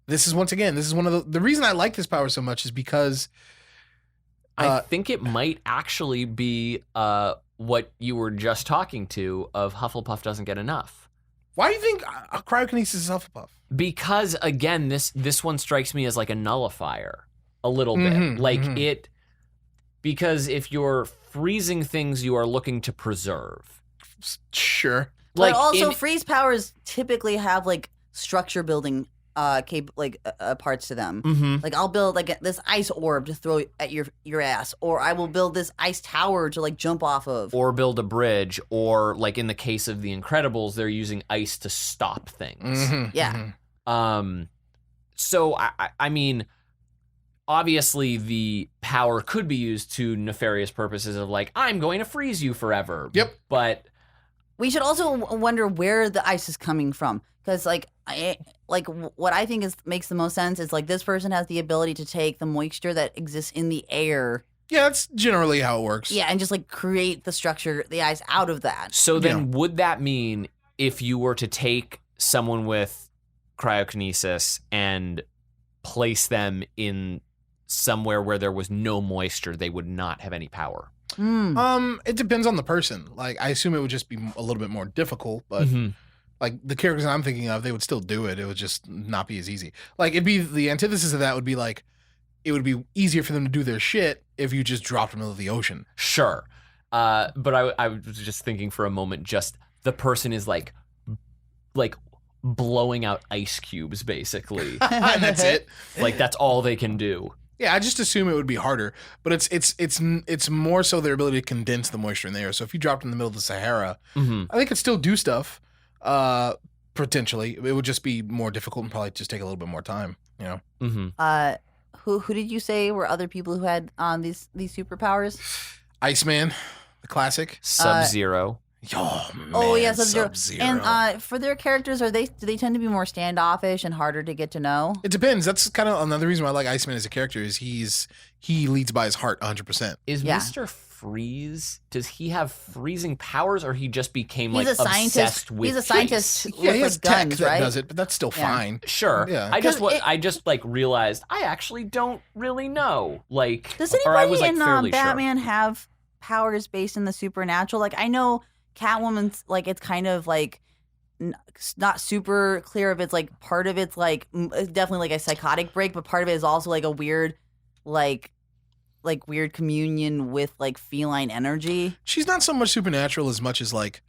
This is one of the reason I like this power so much is because I think it might actually be what you were just talking to of Hufflepuff doesn't get enough. why do you think cryokinesis is Hufflepuff? Because again, this one strikes me as like a nullifier a little bit. Mhm, Like mhm. because if you're freezing things you are looking to preserve. Sure. But also, in- freeze powers typically have like structure building parts to them. Mhm. Like I'll build like this ice orb to throw at your ass, or I will build this ice tower to like jump off of. Or build a bridge, or like in the case of the Incredibles, they're using ice to stop things. Mhm, Yeah. mhm. So I mean, obviously the power could be used to nefarious purposes of like, I'm going to freeze you forever. Yep. But We should also wonder where the ice is coming from, because what I think makes the most sense is like this person has the ability to take the moisture that exists in the air, Yeah, that's generally how it works. yeah, and just like create the structure, the ice out of that. so then would that mean if you were to take someone with cryokinesis and place them in somewhere where there was no moisture, they would not have any power? It depends on the person. Like, I assume it would just be a little bit more difficult, but Mhm. like the characters I'm thinking of, they would still do it. It would just not be as easy. Like, it'd be the antithesis of that would be like, it would be easier for them to do their shit if you just dropped them into the ocean. Sure. But I was just thinking for a moment, just the person is like blowing out ice cubes, basically. And that's it. Like that's all they can do. Yeah, I just assume it would be harder, but it's more so their ability to condense the moisture in the air. So if you dropped in the middle of the Sahara, Mm-hmm. I think it'd still do stuff. Potentially, it would just be more difficult and probably just take a little bit more time. You know. Mm-hmm. Who did you say were other people who had these superpowers? Iceman, the classic. Sub-Zero. Oh, man, Oh yeah, Sub-Zero. Sub-Zero. And for their characters, do they tend to be more standoffish and harder to get to know? It depends. That's kind of another reason why I like Iceman as a character is he leads by his heart 100%. Is Yeah. Mr. Freeze? Does he have freezing powers, or he just became He's like a scientist. obsessed with He's a scientist Chase? Yeah, with he has like tech guns, that right? does it, but that's still Yeah. fine. Sure. Yeah. I just like realized I actually don't really know. Like, Does or I anybody was like in fairly Batman have powers based in the supernatural? Like I know Catwoman's like it's kind of like not super clear if it's like part of it's like it's definitely like a psychotic break, but part of it is also like a weird like weird communion with like feline energy. She's not so much supernatural as much as like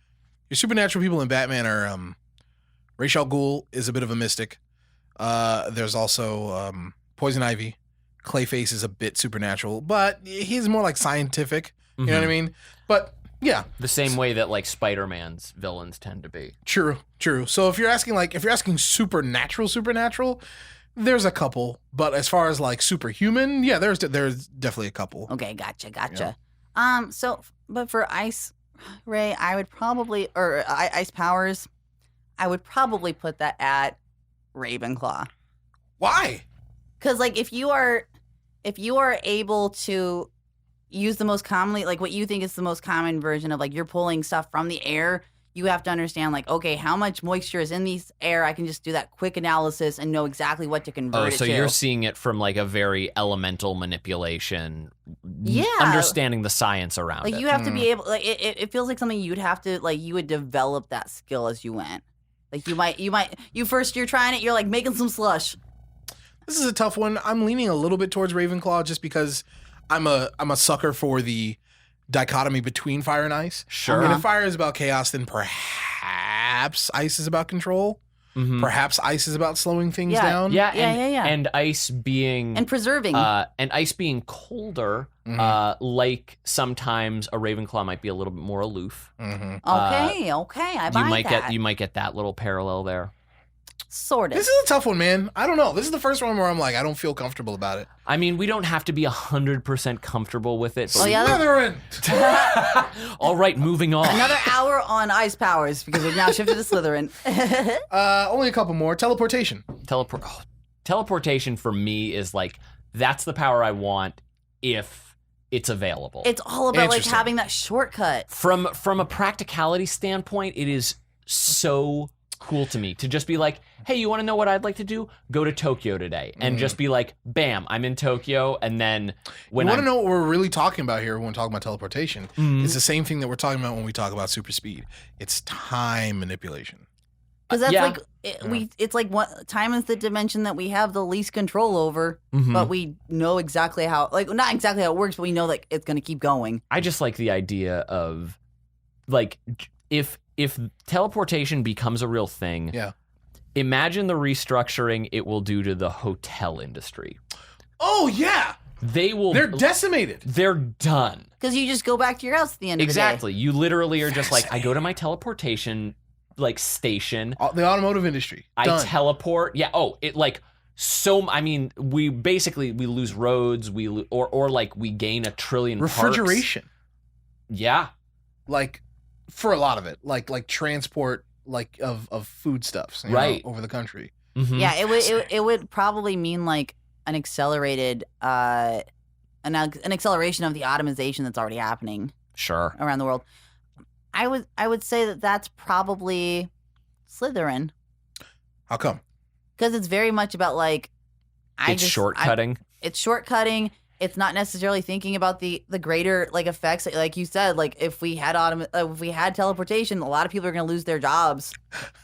your supernatural people in Batman are Ra's al Ghul is a bit of a mystic. There's also Poison Ivy. Clayface is a bit supernatural, but he's more like scientific. sure. You know what I mean? But yeah, The same way that like Spider-Man's villains tend to be. true. So if you're asking supernatural, there's a couple. But as far as like superhuman, yeah, there's definitely a couple. Okay, gotcha. So but for Ice Ray, I would probably or Ice Powers, I would probably put that at Ravenclaw. Why? Because like if you are able to use the most commonly like what you think is the most common version of like you're pulling stuff from the air, you have to understand like okay, how much moisture is in these air. I can just do that quick analysis and know exactly what to convert it So to. you're seeing it from like a very elemental manipulation. Yeah. Understanding the science around like it. you have to be able like it feels like something you'd have to like you would develop that skill as you went. Like you first you're trying it, you're like making some slush. This is a tough one. I'm leaning a little bit towards Ravenclaw just because I'm a sucker for the dichotomy between fire and ice. Sure. And if fire is about chaos, then perhaps ice is about control. Mhm. Perhaps ice is about slowing things Yeah. down. Yeah, Yeah. and ice being And preserving. and ice being colder, Mhm. like sometimes a Ravenclaw might be a little bit more aloof. Mm-hmm. okay, I buy You might get that little parallel there. sort of. This is a tough one, man. I don't know. This is the first one where I'm like, I don't feel comfortable about it. I mean, we don't have to be 100% comfortable with it. But Oh, yeah, Slytherin! All right, moving on. Another hour on Ice Powers because we've now shifted to Slytherin. Only a couple more. Teleportation. Teleportation for me is like that's the power I want if it's available. It's all about like Interesting. having that shortcut. From a practicality standpoint, it is so cool to me to just be like, hey, you want to know what I'd like to do? Go to Tokyo today. And just be like, bam, I'm in Tokyo. And then when You want I'm to know what we're really talking about here when we're talking about teleportation? Mhm. It's the same thing that we're talking about when we talk about super speed. It's time manipulation. Because that's Yeah. like it's like what time is the dimension that we have the least control over, Mhm. but we know exactly how like not exactly how it works, but we know that it's gonna keep going. I just like the idea of like if teleportation becomes a real thing, Yeah. imagine the restructuring it will do to the hotel industry. Oh, yeah. They're decimated. They're done. Because you just go back to your house at the end of the day. Exactly. You literally are just like, I go to my teleportation like station. The automotive industry. I Done. teleport. Yeah. Oh, it like so. I mean, we lose roads. Or like we gain 1 trillion parks. Refrigeration. Yeah. Like, for a lot of it. Like transport like of foodstuffs. Right. Over the country. Mhm. Yeah, it would probably mean like an accelerated an acceleration of the automation that's already happening Sure. around the world. I would say that that's probably Slytherin How come? because it's very much about like It's shortcutting. It's shortcutting. It's not necessarily thinking about the greater like effects. Like you said, like if we had teleportation, a lot of people are going to lose their jobs.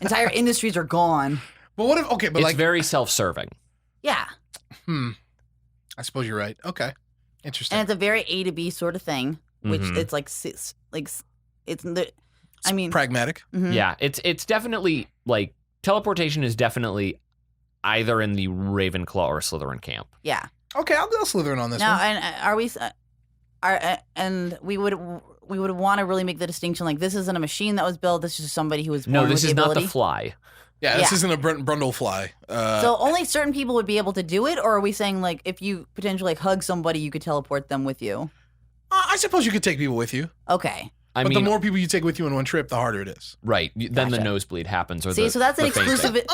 Entire industries are gone. But what if? Okay, but It's like, very self-serving. Yeah, I suppose you're right. Okay, interesting. and it's a very A to B sort of thing, which Mhm. it's like it's the. I mean, pragmatic. mhm. Yeah. It's definitely like teleportation is definitely either in the Ravenclaw or Slytherin camp. Yeah. Okay, I'll go Slytherin on this Now, one. and are we? And we would want to really make the distinction. Like, this isn't a machine that was built. This is somebody who was born No, with this the is not ability. the Fly. Yeah, this isn't a Brundlefly. So only certain people would be able to do it, or are we saying like if you potentially like hug somebody, you could teleport them with you? I suppose you could take people with you. Okay. I But mean, the more people you take with you in one trip, the harder it is. right. Then the Gotcha. nosebleed happens. Or See, so that's an the fainting. exclusive.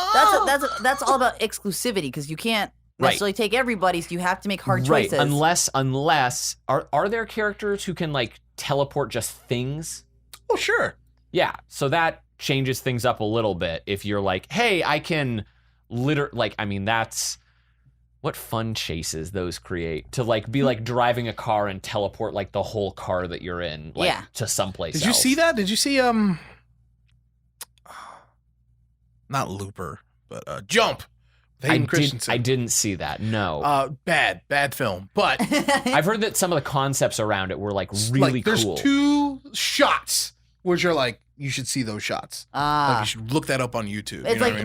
That's all about exclusivity because you can't necessarily take everybody, so you have to make hard Right. choices. Unless are there characters who can like teleport just things? Oh, sure. Yeah. So that changes things up a little bit. If you're like, hey, I can that's what fun chases those create to like be like driving a car and teleport like the whole car that you're in to someplace Did you else. see that? Did you see not Looper, but Jump? with Hayden Christensen. I didn't see that. No. Bad film. But I've heard that some of the concepts around it were like really there's cool. two shots which are like you should see those shots. Like, you should look that up on YouTube. It's you know like, what I mean?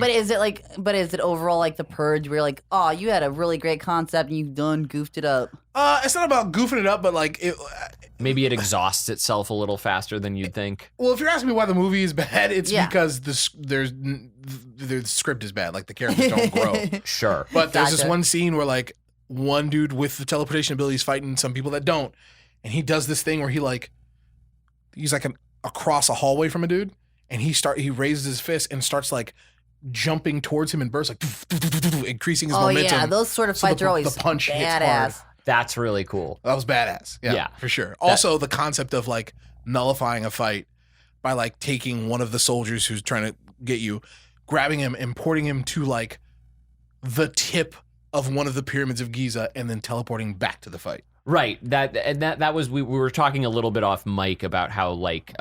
but is it overall like The Purge? Where you're like, oh, you had a really great concept and you done goofed it up. It's not about goofing it up, but like Maybe it exhausts itself a little faster than you'd think. well, if you're asking me why the movie is bad, it's Yeah. because the script is bad. Like the characters don't grow. Sure. But there's this Gotcha. one scene where like one dude with the teleportation ability is fighting some people that don't, and he does this thing where he's like across a hallway from a dude, and he raises his fist and starts like jumping towards him in bursts, like increasing his Oh momentum. yeah, those sort of so fights the- are always the punch hits hard. badass. That's really cool. That was badass. Yeah, for sure. Also, the concept of like nullifying a fight by like taking one of the soldiers who's trying to get you, grabbing him and porting him to like the tip of one of the pyramids of Giza and then teleporting back to the fight. Right. That was we were talking a little bit off mic about how like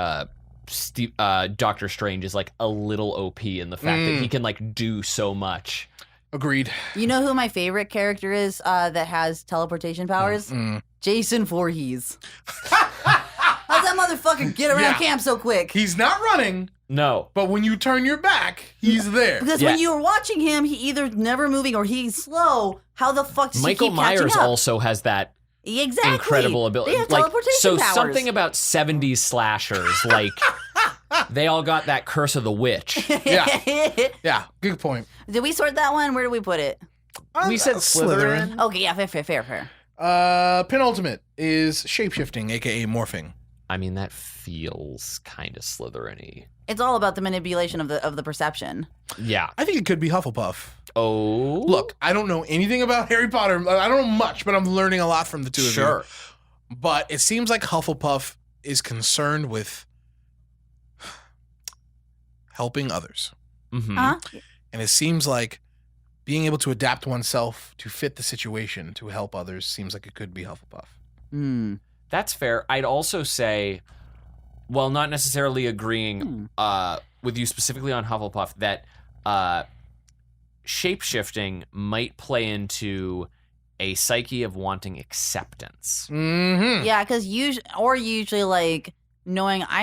Doctor Strange is like a little OP in the fact that he can like do so much. Agreed. You know who my favorite character is that has teleportation powers? Jason Voorhees. How's that motherfucker get around Yeah. camp so quick? He's not running, No. but when you turn your back, he's there. Because Yeah. when you were watching him, he either never moving or he's slow. How the fuck does Michael he keep catching Myers up? also has that Exactly. incredible ability. They have teleportation so powers. something about 70s slashers, like they all got that curse of the witch. Yeah, good point. Did we sort that one? Where did we put it? We said Slytherin. Okay, yeah, fair. Penultimate is shapeshifting, aka morphing. I mean, that feels kind of Slytherin-y. It's all about the manipulation of the perception. Yeah. I think it could be Hufflepuff. Oh. Look, I don't know anything about Harry Potter. I don't know much, but I'm learning a lot from the two of you. Sure. But it seems like Hufflepuff is concerned with helping others. Mm-hmm. Huh? And it seems like being able to adapt oneself to fit the situation to help others seems like it could be Hufflepuff. Hmm. That's fair. I'd also say, well, not necessarily agreeing with you specifically on Hufflepuff, that shape-shifting might play into a psyche of wanting acceptance. Mm-hmm. Yeah, because usually like knowing I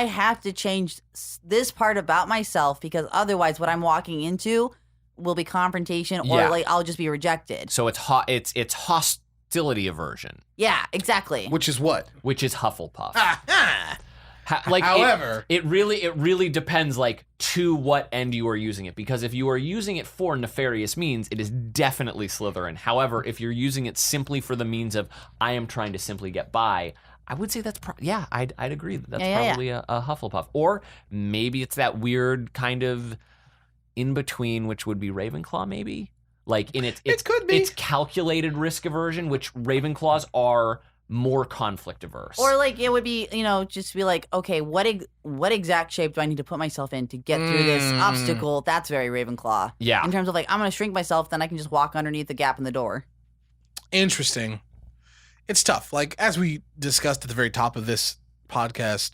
have to change this part about myself because otherwise what I'm walking into will be confrontation or Yeah. like I'll just be rejected. So it's hostility aversion, Yeah, exactly. Which is what? which is Hufflepuff. Ah, However- it really depends like to what end you are using it, because if you are using it for nefarious means, it is definitely Slytherin. However, if you're using it simply for the means of I am trying to simply get by, I would say that's I'd agree that that's probably a Hufflepuff. Or maybe it's that weird kind of in between, which would be Ravenclaw, maybe. Like in it could be. It's calculated risk aversion, which Ravenclaws are more conflict averse. Or like it would be, just be like, okay, what exact shape do I need to put myself in to get through this obstacle? That's very Ravenclaw. Yeah. In terms of like, I'm going to shrink myself, then I can just walk underneath the gap in the door. Interesting. It's tough. Like, as we discussed at the very top of this podcast,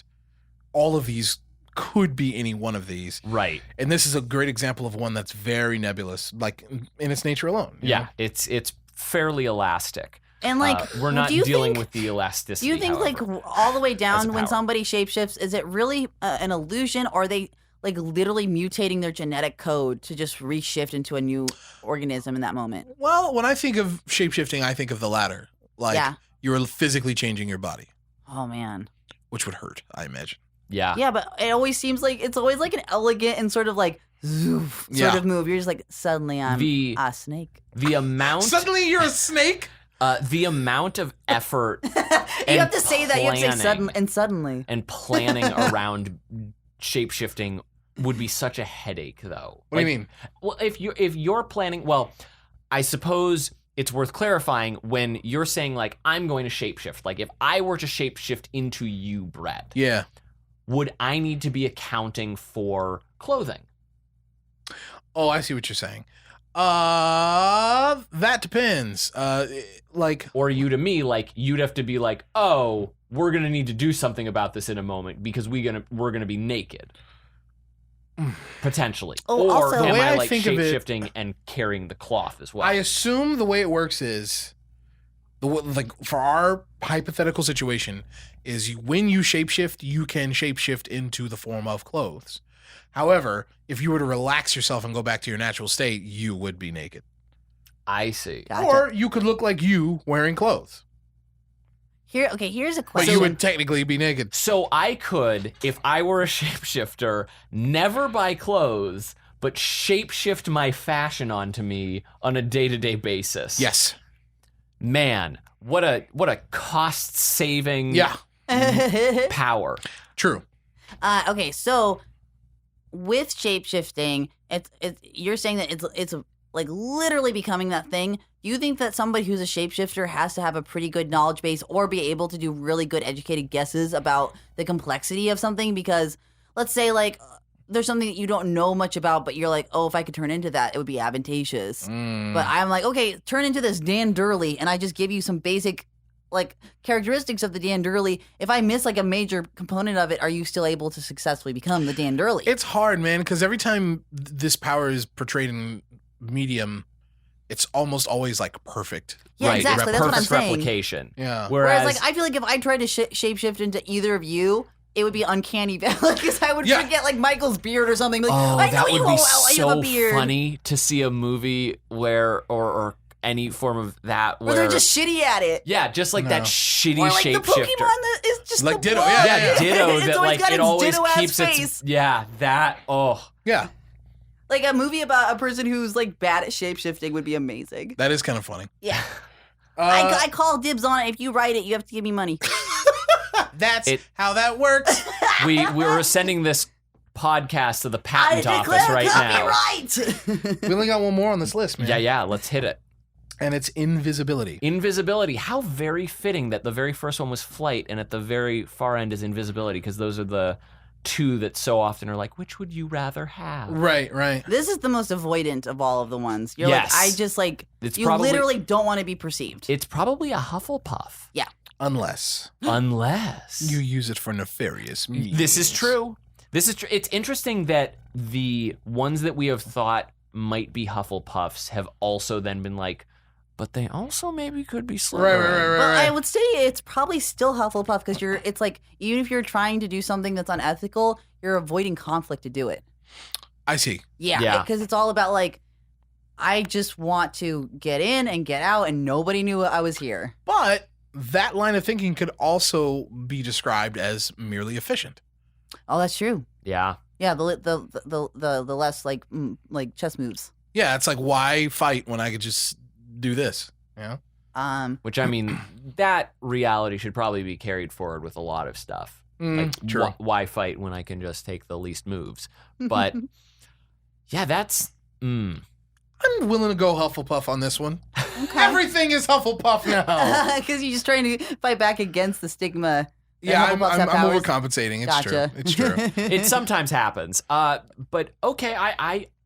all of these could be any one of these. Right. And this is a great example of one that's very nebulous, like in its nature alone. you Yeah, know? it's fairly elastic. And like, we're not do you dealing think- with the elasticity. Do you think however. like all the way As a down when power. somebody shapeshifts, is it really an illusion, or are they like literally mutating their genetic code to just reshift into a new organism in that moment? Well, when I think of shapeshifting, I think of the latter. Like, Yeah. you're physically changing your body, Oh man. which would hurt, I imagine. Yeah. Yeah, but it always seems like it's always like an elegant and sort of like zoof sort Yeah. of move. You're just like, suddenly I'm a snake. The amount Suddenly you're a snake? the amount of effort You have to say that. You have to say suddenly. And planning around shape-shifting would be such a headache, though. What do you mean? Well, if you're planning, well, I suppose it's worth clarifying when you're saying, like, I'm going to shapeshift. Like, if I were to shapeshift into you, Brett, Yeah. would I need to be accounting for clothing? Oh, I see what you're saying. That depends. Or you to me, like, you'd have to be like, oh, we're gonna need to do something about this in a moment because we're gonna be naked. Potentially. Oh, or also, am the way I I like think of it- shape-shifting and carrying the cloth as well? I assume the way it works is for our hypothetical situation is when you shapeshift, you can shapeshift into the form of clothes. However, if you were to relax yourself and go back to your natural state, you would be naked. I see. Gotcha. Or you could look like you wearing clothes. Here's a But question. you would technically be naked. So I could, if I were a shapeshifter, never buy clothes, but shapeshift my fashion onto me on a day-to-day basis. Yes. Man, what a cost-saving Yeah. power. True. Okay, so with shapeshifting, it's you're saying that it's like literally becoming that thing. Do you think that somebody who's a shapeshifter has to have a pretty good knowledge base or be able to do really good educated guesses about the complexity of something? Because let's say like there's something that you don't know much about, but you're like, oh, if I could turn into that, it would be advantageous. But I'm like, okay, turn into this Dan Durley, and I just give you some basic like characteristics of the Dan Durley. If I miss like a major component of it, are you still able to successfully become the Dan Durley? It's hard, man, because every time this power is portrayed in medium, it's almost always like perfect. Yeah, right. exactly. That's what I'm Perfect saying. replication. Yeah. Whereas, like, I feel like if I tried to shapeshift into either of you, it would be uncanny valley because I would forget like Michael's beard or something. Like, oh, I know that you would be have a so beard. funny to see a movie where or any form of that Where they're just shitty at it. yeah, just like that shitty Or like the shapeshifter. Pokemon that is just Like the Ditto, one. yeah. Ditto. It's That always like got it its always Ditto-ass keeps face. that. Oh, Yeah. Like a movie about a person who's like bad at shapeshifting would be amazing. That is kind of funny. Yeah. I call dibs on it. If you write it, you have to give me money. That's how that works. we were sending this podcast to the patent office right now. Copyright. We only got one more on this list, man. Yeah, let's hit it. And it's invisibility. Invisibility. How very fitting that the very first one was flight and at the very far end is invisibility, because those are the two that so often are like, which would you rather have? Right. This is the most avoidant of all of the ones. You're Yes. like, I just like, It's you probably- literally don't want to be perceived. It's probably a Hufflepuff. Yeah. Unless Unless you use it for nefarious means. This is true. It's interesting that the ones that we have thought might be Hufflepuffs have also then been like, but they also maybe could be Slytherin. Right. But I would say it's probably still Hufflepuff because it's like, even if you're trying to do something that's unethical, you're avoiding conflict to do it. I see. Yeah. Because it's all about like, I just want to get in and get out and nobody knew I was here. But that line of thinking could also be described as merely efficient. Oh, that's true. Yeah. Yeah, the less like chess moves. Yeah, it's like, why fight when I could just do this? You know? Which, I mean, that reality should probably be carried forward with a lot of stuff. Like, true. Why fight when I can just take the least moves? But, yeah, that's... I'm willing to go Hufflepuff on this one. Okay. Everything is Hufflepuff now. Because you're just trying to fight back against the stigma. that Yeah, I'm Hufflepuffs have powers. overcompensating. It's Gotcha. true. It's true. It sometimes happens. But, okay,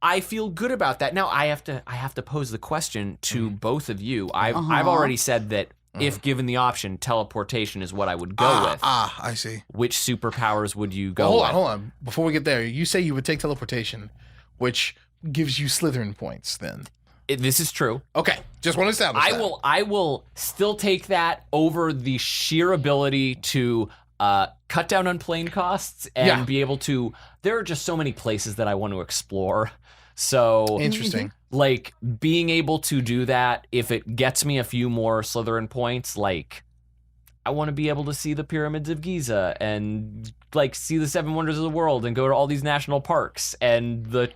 I feel good about that. Now, I have to pose the question to both of you. I've already said that if given the option, teleportation is what I would go with. I see. Which superpowers would you go Hold with? on. Before we get there, you say you would take teleportation, which gives you Slytherin points then. This is true. Okay, just want to establish that. I will still take that over the sheer ability to cut down on plane costs and be able to. There are just so many places that I want to explore. So Interesting. like being able to do that, if it gets me a few more Slytherin points, like I want to be able to see the pyramids of Giza and like see the Seven Wonders of the World and go to all these national parks and the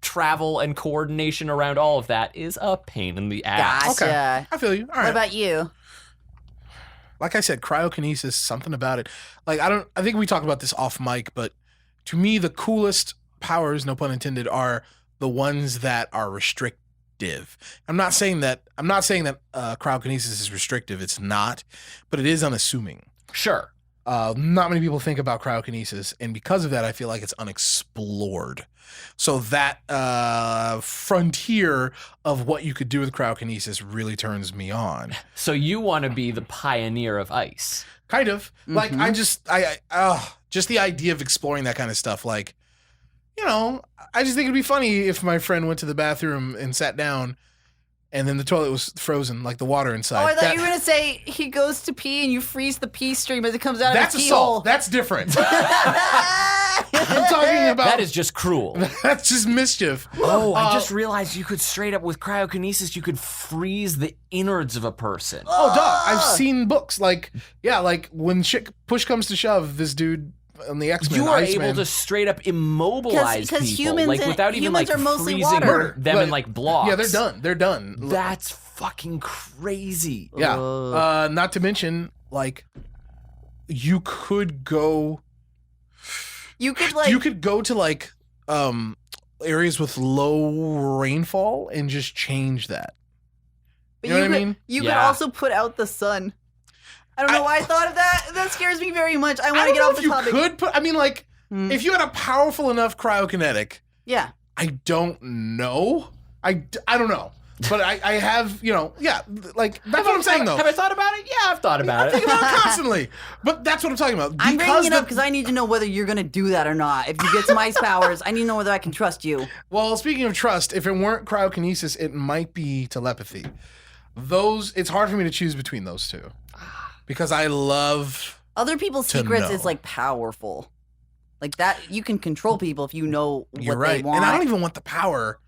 travel and coordination around all of that is a pain in the ass. Gotcha. Okay. I feel you. All right. What about you? Like I said, cryokinesis, something about it. Like, I think we talked about this off mic, but to me, the coolest powers, no pun intended, are the ones that are restrictive. I'm not saying that cryokinesis is restrictive. It's not, but it is unassuming. Sure. Not many people think about cryokinesis, and because of that, I feel like it's unexplored. So that frontier of what you could do with cryokinesis really turns me on. So you want to be the pioneer of ice. Kind of. Like, I just the idea of exploring that kind of stuff, like, you know, I just think it'd be funny if my friend went to the bathroom and sat down and then the toilet was frozen, like the water inside. Oh, I thought you were going to say he goes to pee and you freeze the pee stream as it comes out of That's his pee assault. hole. That's different. I'm talking about... That is just cruel. That's just mischief. Oh, I just realized you could straight up, with cryokinesis, you could freeze the innards of a person. Oh, dog. I've seen books. Like, yeah, like when push comes to shove, this dude on the X-Men, You are Iceman, able to straight up immobilize 'Cause people, humans like without even like are mostly freezing water. them in like blocks. Yeah, they're done. They're done. That's fucking crazy. Yeah. Not to mention, like, you could go... You could go to like areas with low rainfall and just change that. You know what I mean? You could Yeah. also put out the sun. I don't know why I thought of that. That scares me very much. I want to get off the topic. You could put. I mean, like, if you had a powerful enough cryokinetic, Yeah. I don't know. I don't know. But I have, you know, yeah, like, that's what I'm saying, though. Have I thought about it? Yeah, I've thought about I it. think about it constantly. But that's what I'm talking about. I'm bringing it up because I need to know whether you're going to do that or not. If you get some ice powers, I need to know whether I can trust you. Well, speaking of trust, if it weren't cryokinesis, it might be telepathy. It's hard for me to choose between those two. Because I love Other people's to secrets know. is like powerful. Like that, you can control people if you know You're what right. they want. And I don't even want the power.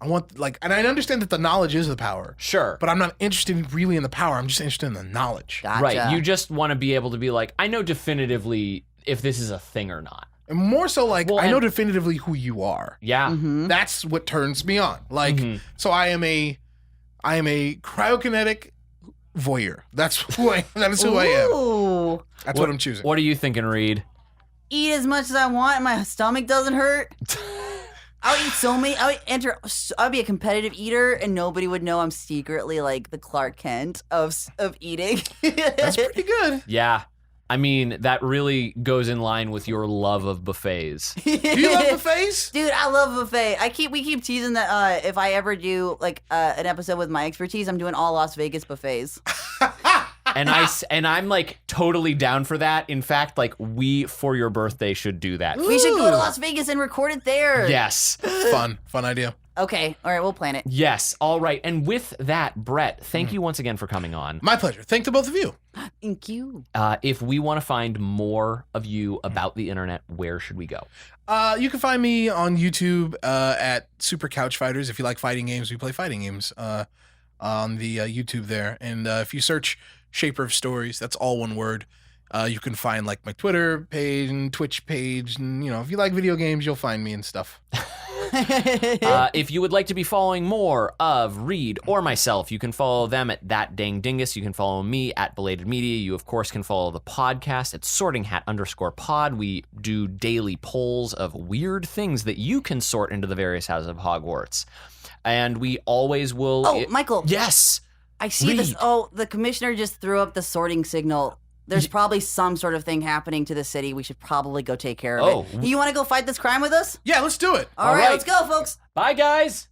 I want, like, and I understand that the knowledge is the power. Sure. But I'm not interested really in the power. I'm just interested in the knowledge. Gotcha. Right. You just want to be able to be like, I know definitively if this is a thing or not. And more so, like, Well, I know and- definitively who you are. Yeah. Mm-hmm. That's what turns me on. Like, so I am a cryokinetic voyeur. That is who I am. Ooh. That's what I'm choosing. What are you thinking, Reed? Eat as much as I want and my stomach doesn't hurt. I'll eat so many. I'll be a competitive eater and nobody would know I'm secretly like the Clark Kent of eating. That's pretty good. Yeah. I mean, that really goes in line with your love of buffets. Do you love buffets? Dude, I love a buffet. We keep teasing that if I ever do like an episode with my expertise, I'm doing all Las Vegas buffets. And I'm like totally down for that. In fact, like we for your birthday should do that. We should go to Las Vegas and record it there. Yes. Fun idea. Okay. All right. We'll plan it. Yes. All right. And with that, Brett, thank you once again for coming on. My pleasure. Thank to both of you. Thank you. If we want to find more of you about the internet, where should we go? You can find me on YouTube at Super Couch Fighters. If you like fighting games, we play fighting games on the YouTube there. And if you search Shaper of Stories, that's all one word. You can find like my Twitter page and Twitch page. And, you know, if you like video games, you'll find me and stuff. If you would like to be following more of Reed or myself, you can follow them at That Dang Dingus. You can follow me at Belated Media. You, of course, can follow the podcast at sortinghat_pod. We do daily polls of weird things that you can sort into the various houses of Hogwarts. And we always will... Oh, Michael. Yes! I see this. Reed. Oh, the commissioner just threw up the sorting signal. There's probably some sort of thing happening to the city. We should probably go take care of it. You want to go fight this crime with us? Yeah, let's do it. All right, let's go, folks. Bye, guys!